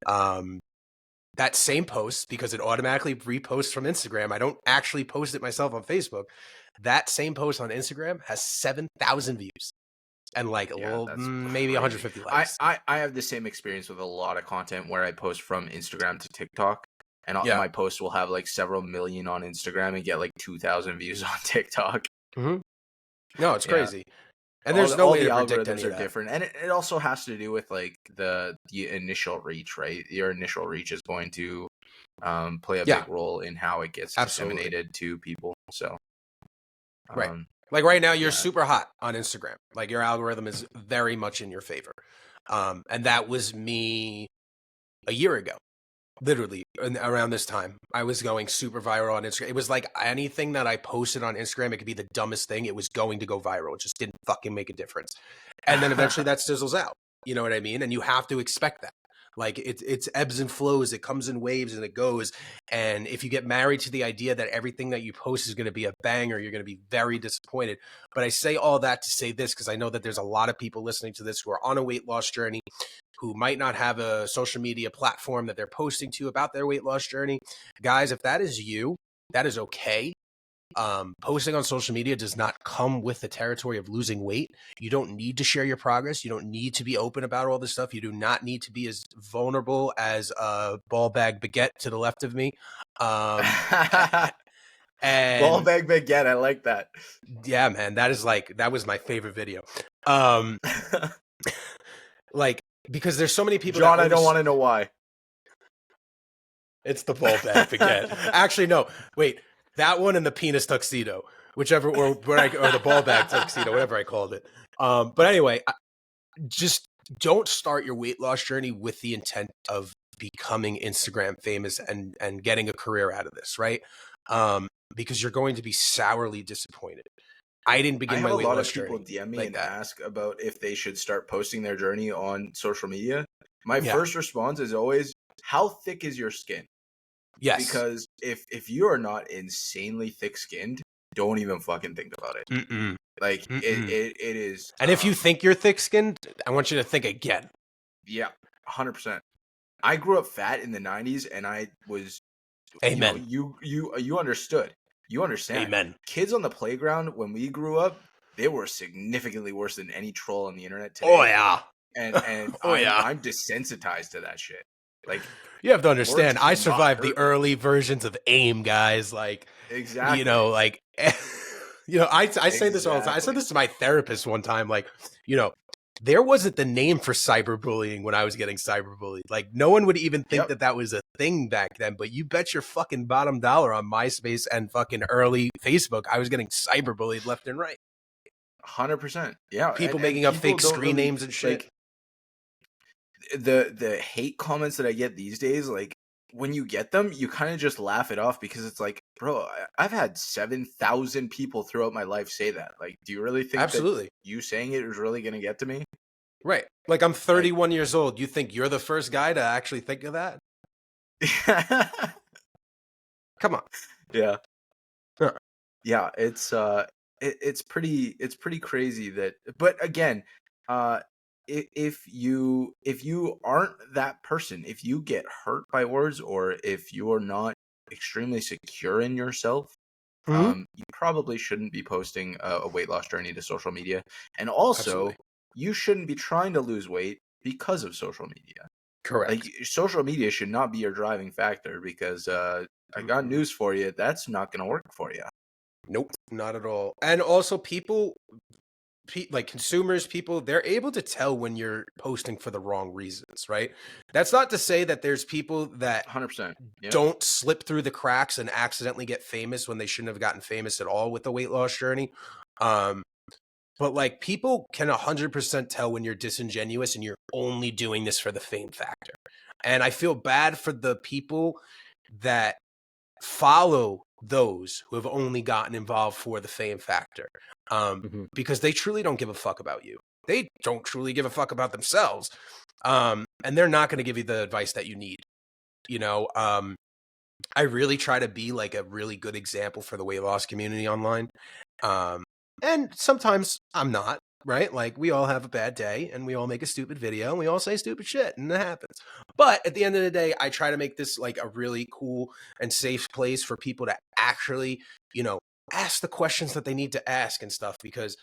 that same post, because it automatically reposts from Instagram, I don't actually post it myself on Facebook. That same post on Instagram has 7,000 views and like maybe 150 likes. I have the same experience with a lot of content where I post from Instagram to TikTok, and my post will have like several million on Instagram and get like 2,000 views on TikTok. Mm-hmm. No, it's crazy. And there's no way to predict any of that. Different, and it also has to do with like the initial reach, right? Your initial reach is going to play a big role in how it gets disseminated to people. So, right. Like right now, you're super hot on Instagram. Like your algorithm is very much in your favor. And that was me a year ago, literally around this time. I was going super viral on Instagram. It was like anything that I posted on Instagram, it could be the dumbest thing. It was going to go viral. It just didn't fucking make a difference. And then eventually that sizzles out. You know what I mean? And you have to expect that. Like it's ebbs and flows. It comes in waves and it goes. And if you get married to the idea that everything that you post is going to be a banger, you're going to be very disappointed. But I say all that to say this, because I know that there's a lot of people listening to this who are on a weight loss journey, who might not have a social media platform that they're posting to about their weight loss journey. Guys, if that is you, that is okay. Posting on social media does not come with the territory of losing weight. You don't need to share your progress. You don't need to be open about all this stuff. You do not need to be as vulnerable as a ball bag baguette to the left of me. And ball bag baguette, I like that. Yeah, man, that was my favorite video. Like, because there's so many people. John, I don't want to know why. It's the ball bag baguette. Actually, no. Wait. That one and the penis tuxedo, whichever, or the ball bag tuxedo, whatever I called it. But anyway, just don't start your weight loss journey with the intent of becoming Instagram famous and getting a career out of this, right? Because you're going to be sourly disappointed. I didn't begin my weight loss journey. A lot of people DM me and ask about if they should start posting their journey on social media. My first response is always, how thick is your skin? Yes. Because if you are not insanely thick-skinned, don't even fucking think about it. Mm-mm. Like, it is... And if you think you're thick-skinned, I want you to think again. Yeah, 100%. I grew up fat in the 90s, and I was... Amen. You understood. You understand. Amen. Kids on the playground, when we grew up, they were significantly worse than any troll on the internet today. Oh, yeah. And I'm desensitized to that shit. Like... You have to understand, I survived the early versions of AIM, guys. Like, exactly. I say this all the time. I said this to my therapist one time. Like, there wasn't the name for cyberbullying when I was getting cyberbullied. Like, no one would even think that was a thing back then. But you bet your fucking bottom dollar on MySpace and fucking early Facebook, I was getting cyberbullied left and right. 100%. Yeah. People making up fake screen names and shit. Like, the hate comments that I get these days, like, when you get them, you kind of just laugh it off, because it's like, bro, I've had 7,000 people throughout my life say that. Like, do you really think that you saying it is really going to get to me? Right. Like, I'm 31 years old. You think you're the first guy to actually think of that? Come on. Yeah. Yeah, it's pretty crazy that, but again, if you aren't that person, if you get hurt by words, or if you are not extremely secure in yourself, you probably shouldn't be posting a weight loss journey to social media. And also, you shouldn't be trying to lose weight because of social media. Correct. Like, social media should not be your driving factor, because I got news for you, that's not going to work for you. Nope, not at all. And also like consumers, people, they're able to tell when you're posting for the wrong reasons, right? That's not to say that there's people that 100%. Yeah. don't slip through the cracks and accidentally get famous when they shouldn't have gotten famous at all with the weight loss journey. But like people can 100% tell when you're disingenuous and you're only doing this for the fame factor. And I feel bad for the people that follow those who have only gotten involved for the fame factor, because they truly don't give a fuck about you. They don't truly give a fuck about themselves, and they're not going to give you the advice that you need. I really try to be like a really good example for the weight loss community online, and sometimes I'm not. Right? Like we all have a bad day and we all make a stupid video and we all say stupid shit and that happens. But at the end of the day, I try to make this like a really cool and safe place for people to actually, ask the questions that they need to ask and stuff. Because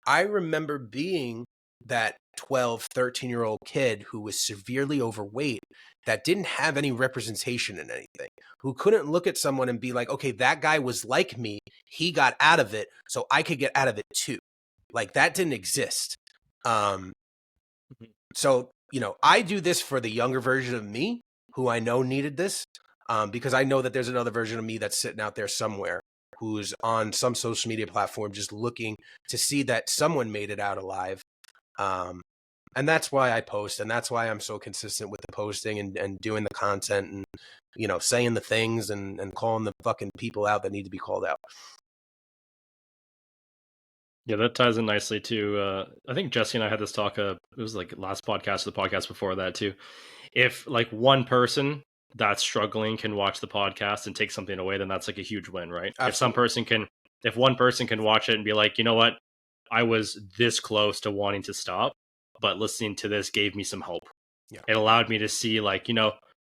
I remember being that 12, 13-year-old kid who was severely overweight that didn't have any representation in anything, who couldn't look at someone and be like, okay, that guy was like me. He got out of it, so I could get out of it too. Like that didn't exist. So, I do this for the younger version of me who I know needed this, because I know that there's another version of me that's sitting out there somewhere who's on some social media platform just looking to see that someone made it out alive. And that's why I post, and that's why I'm so consistent with the posting and doing the content and, saying the things and calling the fucking people out that need to be called out. Yeah, that ties in nicely to, I think Jesse and I had this talk, it was like last podcast or the podcast before that too. If like one person that's struggling can watch the podcast and take something away, then that's like a huge win, right? Absolutely. If one person can watch it and be like, you know what, I was this close to wanting to stop, but listening to this gave me some hope. Yeah. It allowed me to see like,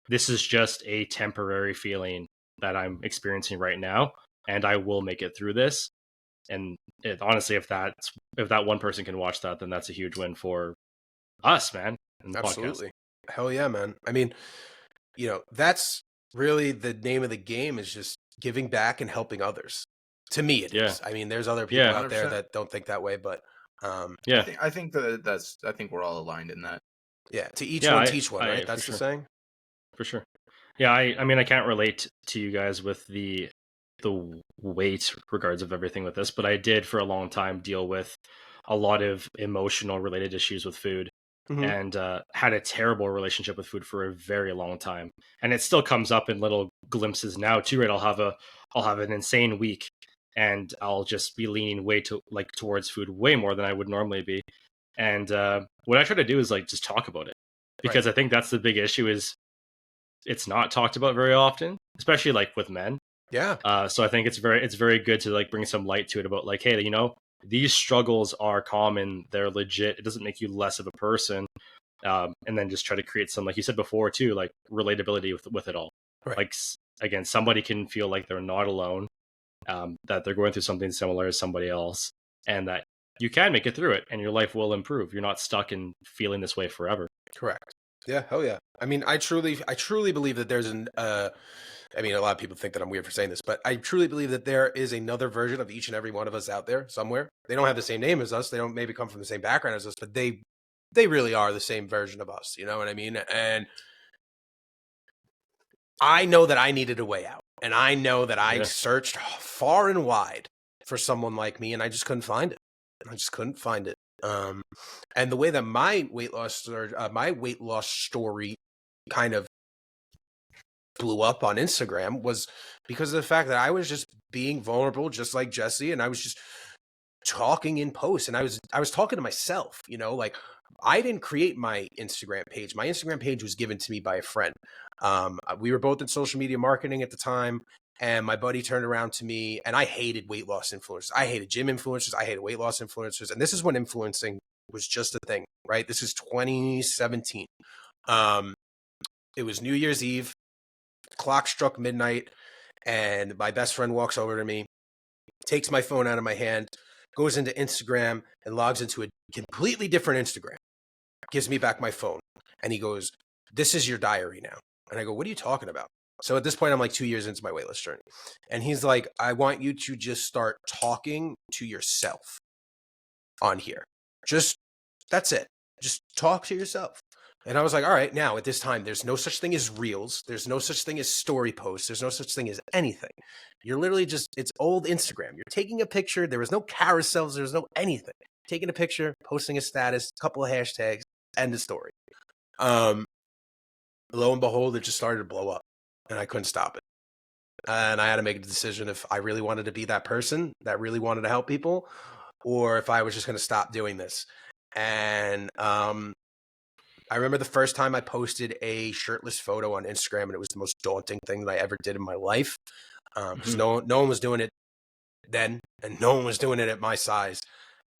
this is just a temporary feeling that I'm experiencing right now, and I will make it through this. And honestly, if that one person can watch that, then that's a huge win for us, man. Absolutely. Podcast. Hell yeah, man. I mean, that's really the name of the game, is just giving back and helping others. To me, it is. I mean, there's other people out there that don't think that way, but I think I think we're all aligned in that. Yeah, to each one teach one, right? That's the saying. For sure. Yeah, I mean, I can't relate to you guys with the weight regards of everything with this, but I did for a long time deal with a lot of emotional related issues with food, and had a terrible relationship with food for a very long time. And it still comes up in little glimpses now too, right? I'll have an insane week and I'll just be leaning towards food way more than I would normally be. And what I try to do is like just talk about it, because I think that's the big issue, is it's not talked about very often, especially like with men. Yeah. So I think it's very good to like bring some light to it about like, hey, these struggles are common. They're legit. It doesn't make you less of a person. And then just try to create some, like you said before too, like relatability with it all. Right. Like, again, somebody can feel like they're not alone, that they're going through something similar as somebody else, and that you can make it through it and your life will improve. You're not stuck in feeling this way forever. Correct. Yeah. Hell yeah. I mean, I truly believe that there's I mean, a lot of people think that I'm weird for saying this, but I truly believe that there is another version of each and every one of us out there somewhere. They don't have the same name as us. They don't maybe come from the same background as us, but they really are the same version of us. You know what I mean? And I know that I needed a way out, and I know that I searched far and wide for someone like me, and I just couldn't find it. And the way that my weight loss story kind of blew up on Instagram was because of the fact that I was just being vulnerable, just like Jesse, and I was just talking in posts, and I was talking to myself, like I didn't create my Instagram page. My Instagram page was given to me by a friend. We were both in social media marketing at the time, and my buddy turned around to me, and I hated weight loss influencers. I hated gym influencers. I hated weight loss influencers. And this is when influencing was just a thing, right? This is 2017. It was New Year's Eve. Clock struck midnight, and my best friend walks over to me, takes my phone out of my hand, goes into Instagram and logs into a completely different Instagram, gives me back my phone, and he goes, "This is your diary now." And I go, "What are you talking about?" So at this point, I'm like 2 years into my weightless journey. And he's like, I want you to just start talking to yourself on here. Just, that's it. Just talk to yourself. And I was like, all right, now at this time, there's no such thing as reels. There's no such thing as story posts. There's no such thing as anything. You're literally just, it's old Instagram. You're taking a picture. There was no carousels. There was no anything. Taking a picture, posting a status, couple of hashtags, end of story. Lo and behold, it just started to blow up and I couldn't stop it. And I had to make a decision if I really wanted to be that person that really wanted to help people, or if I was just going to stop doing this. And I remember the first time I posted a shirtless photo on Instagram, and it was the most daunting thing that I ever did in my life, because no one was doing it then, and no one was doing it at my size.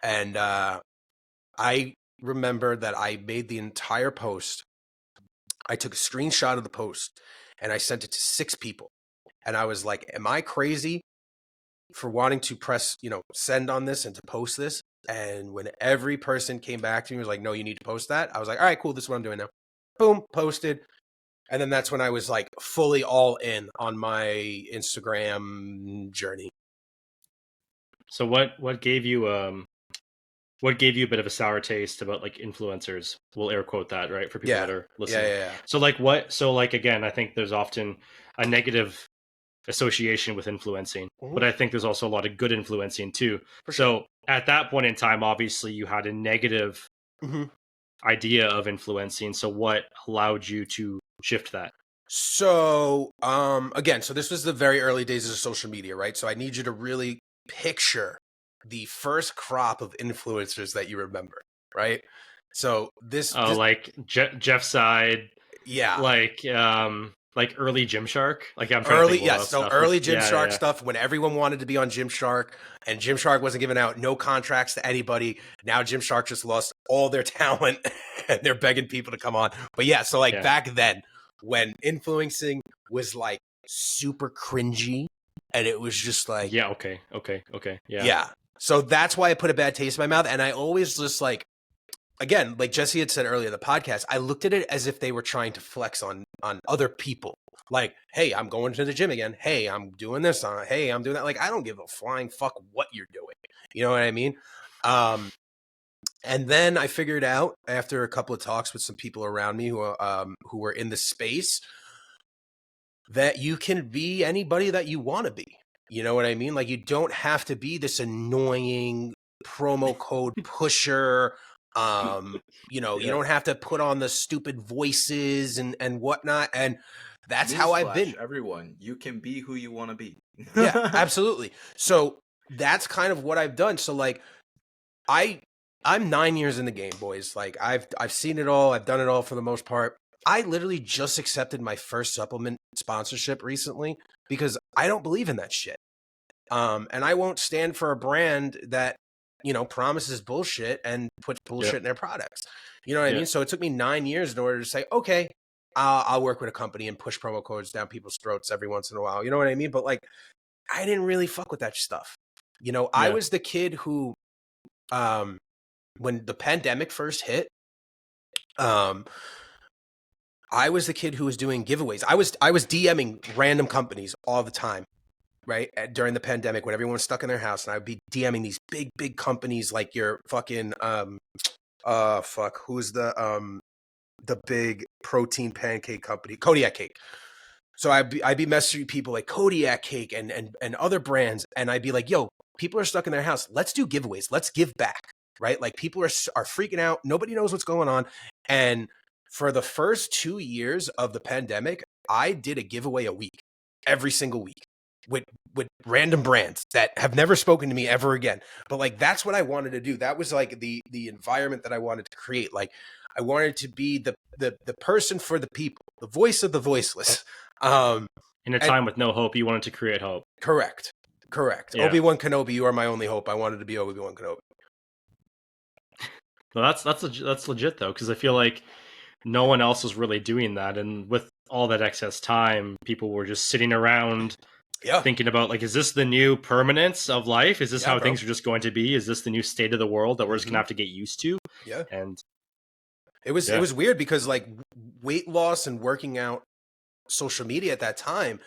And I remember that I made the entire post. I took a screenshot of the post, and I sent it to 6 people. And I was like, am I crazy for wanting to press, send on this and to post this? And when every person came back to me, was like, no, you need to post that. I was like, all right, cool. This is what I'm doing now. Boom, posted. And then that's when I was like fully all in on my Instagram journey. So what gave you a bit of a sour taste about like influencers? We'll air quote that, right, for people that are listening. Yeah. So again, I think there's often a negative association with influencing, but I think there's also a lot of good influencing too. So at that point in time, obviously you had a negative idea of influencing. So what allowed you to shift that? So again, so this was the very early days of social media, right? So I need you to really picture the first crop of influencers that you remember, right? So this like Jeff Side, yeah, like early Gymshark, like I'm trying to think early Gymshark stuff when everyone wanted to be on Gymshark, and Gymshark wasn't giving out no contracts to anybody. Now Gymshark just lost all their talent and they're begging people to come on. But back then when influencing was like super cringy and it was just like okay. Yeah. So that's why I put a bad taste in my mouth, and I always just like, again, like Jesse had said earlier in the podcast, I looked at it as if they were trying to flex on other people. Like, hey, I'm going to the gym again. Hey, I'm doing this. Hey, I'm doing that. Like, I don't give a flying fuck what you're doing. You know what I mean? And then I figured out after a couple of talks with some people around me who were in the space that you can be anybody that you want to be. You know what I mean? Like, you don't have to be this annoying promo code pusher. You don't have to put on the stupid voices and whatnot. And that's how I've been. Everyone, you can be who you want to be. Yeah, absolutely. So that's kind of what I've done. So like, I'm 9 years in the game, boys. Like I've seen it all. I've done it all for the most part. I literally just accepted my first supplement sponsorship recently because I don't believe in that shit. And I won't stand for a brand that, promises bullshit and puts bullshit in their products. You know what I mean? So it took me 9 years in order to say, okay, I'll work with a company and push promo codes down people's throats every once in a while. You know what I mean? But like, I didn't really fuck with that stuff. I was the kid who, when the pandemic first hit, I was the kid who was doing giveaways. I was DMing random companies all the time, right? During the pandemic, when everyone was stuck in their house, and I would be DMing these big companies like your fucking who's the big protein pancake company, Kodiak Cake. So I'd be messaging people like Kodiak Cake and other brands, and I'd be like, yo, people are stuck in their house. Let's do giveaways. Let's give back, right? Like people are freaking out. Nobody knows what's going on. And for the first 2 years of the pandemic, I did a giveaway a week, every single week, with random brands that have never spoken to me ever again. But like, that's what I wanted to do. That was like the environment that I wanted to create. Like, I wanted to be the person for the people, the voice of the voiceless. In a time with no hope, you wanted to create hope. Correct. Yeah. Obi-Wan Kenobi, you are my only hope. I wanted to be Obi-Wan Kenobi. Well, that's legit though, because I feel like no one else was really doing that, and with all that excess time, people were just sitting around thinking about like, is this the new permanence of life? Is this how things are just going to be? Is this the new state of the world that we're just gonna have to get used to? Yeah. And it was weird because like weight loss and working out social media at that time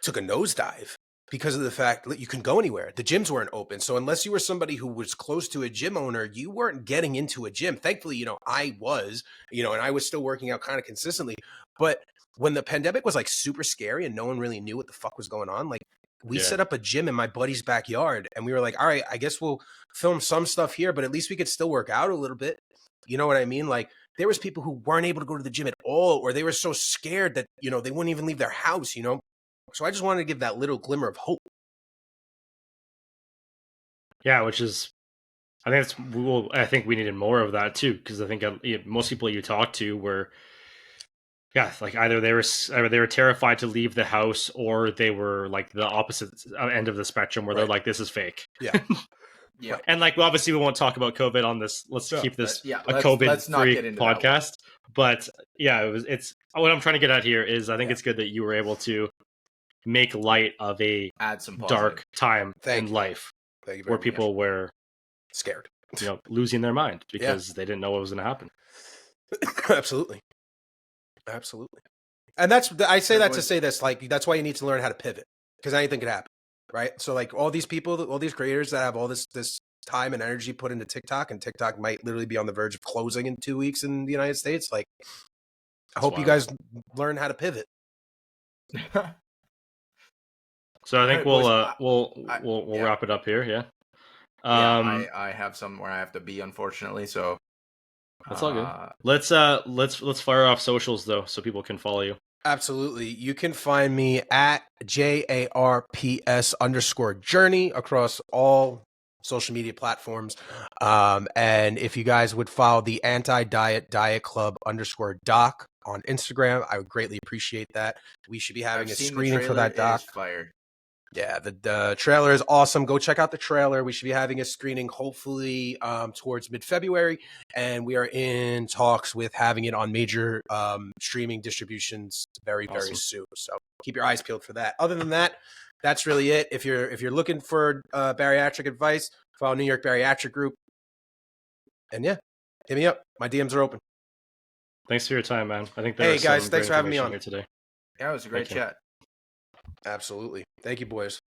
took a nosedive because of the fact that you couldn't go anywhere. The gyms weren't open. So unless you were somebody who was close to a gym owner, you weren't getting into a gym. Thankfully, I was, and I was still working out kind of consistently. But when the pandemic was like super scary and no one really knew what the fuck was going on, like we set up a gym in my buddy's backyard and we were like, all right, I guess we'll film some stuff here, but at least we could still work out a little bit. You know what I mean? Like there was people who weren't able to go to the gym at all, or they were so scared that, they wouldn't even leave their house, So I just wanted to give that little glimmer of hope. Yeah, which is, I think we needed more of that too, because I think most people you talk to were, like either they were terrified to leave the house, or they were like the opposite end of the spectrum, where they're like, this is fake. Yeah. Yeah. And like, obviously we won't talk about COVID on this. Let's keep this let's not get COVID-free into podcast. But yeah, it's what I'm trying to get at here is I think it's good that you were able to make light of add some dark time in life where people were scared, losing their mind because they didn't know what was going to happen. Absolutely. And I say that to say this, like, that's why you need to learn how to pivot, because anything could happen, right? So like all these people, all these creators that have all this time and energy put into TikTok, and TikTok might literally be on the verge of closing in 2 weeks in the United States. Like, I hope you guys learn how to pivot. So I think we'll wrap it up here. Yeah. I have somewhere I have to be, unfortunately. So that's all good. Let's fire off socials though, so people can follow you. Absolutely. You can find me at JARPS_journey across all social media platforms. And if you guys would follow the Anti-Diet Diet Club _doc on Instagram, I would greatly appreciate that. We should be having a screening for that doc. Fire. Yeah, the trailer is awesome. Go check out the trailer. We should be having a screening hopefully towards mid-February, and we are in talks with having it on major streaming distributions very soon. So keep your eyes peeled for that. Other than that, that's really it. If you're looking for bariatric advice, follow New York Bariatric Group. And yeah, hit me up. My DMs are open. Thanks for your time, man. I think hey guys, thanks for having me on here today. Yeah, it was a great chat. Absolutely. Thank you, boys.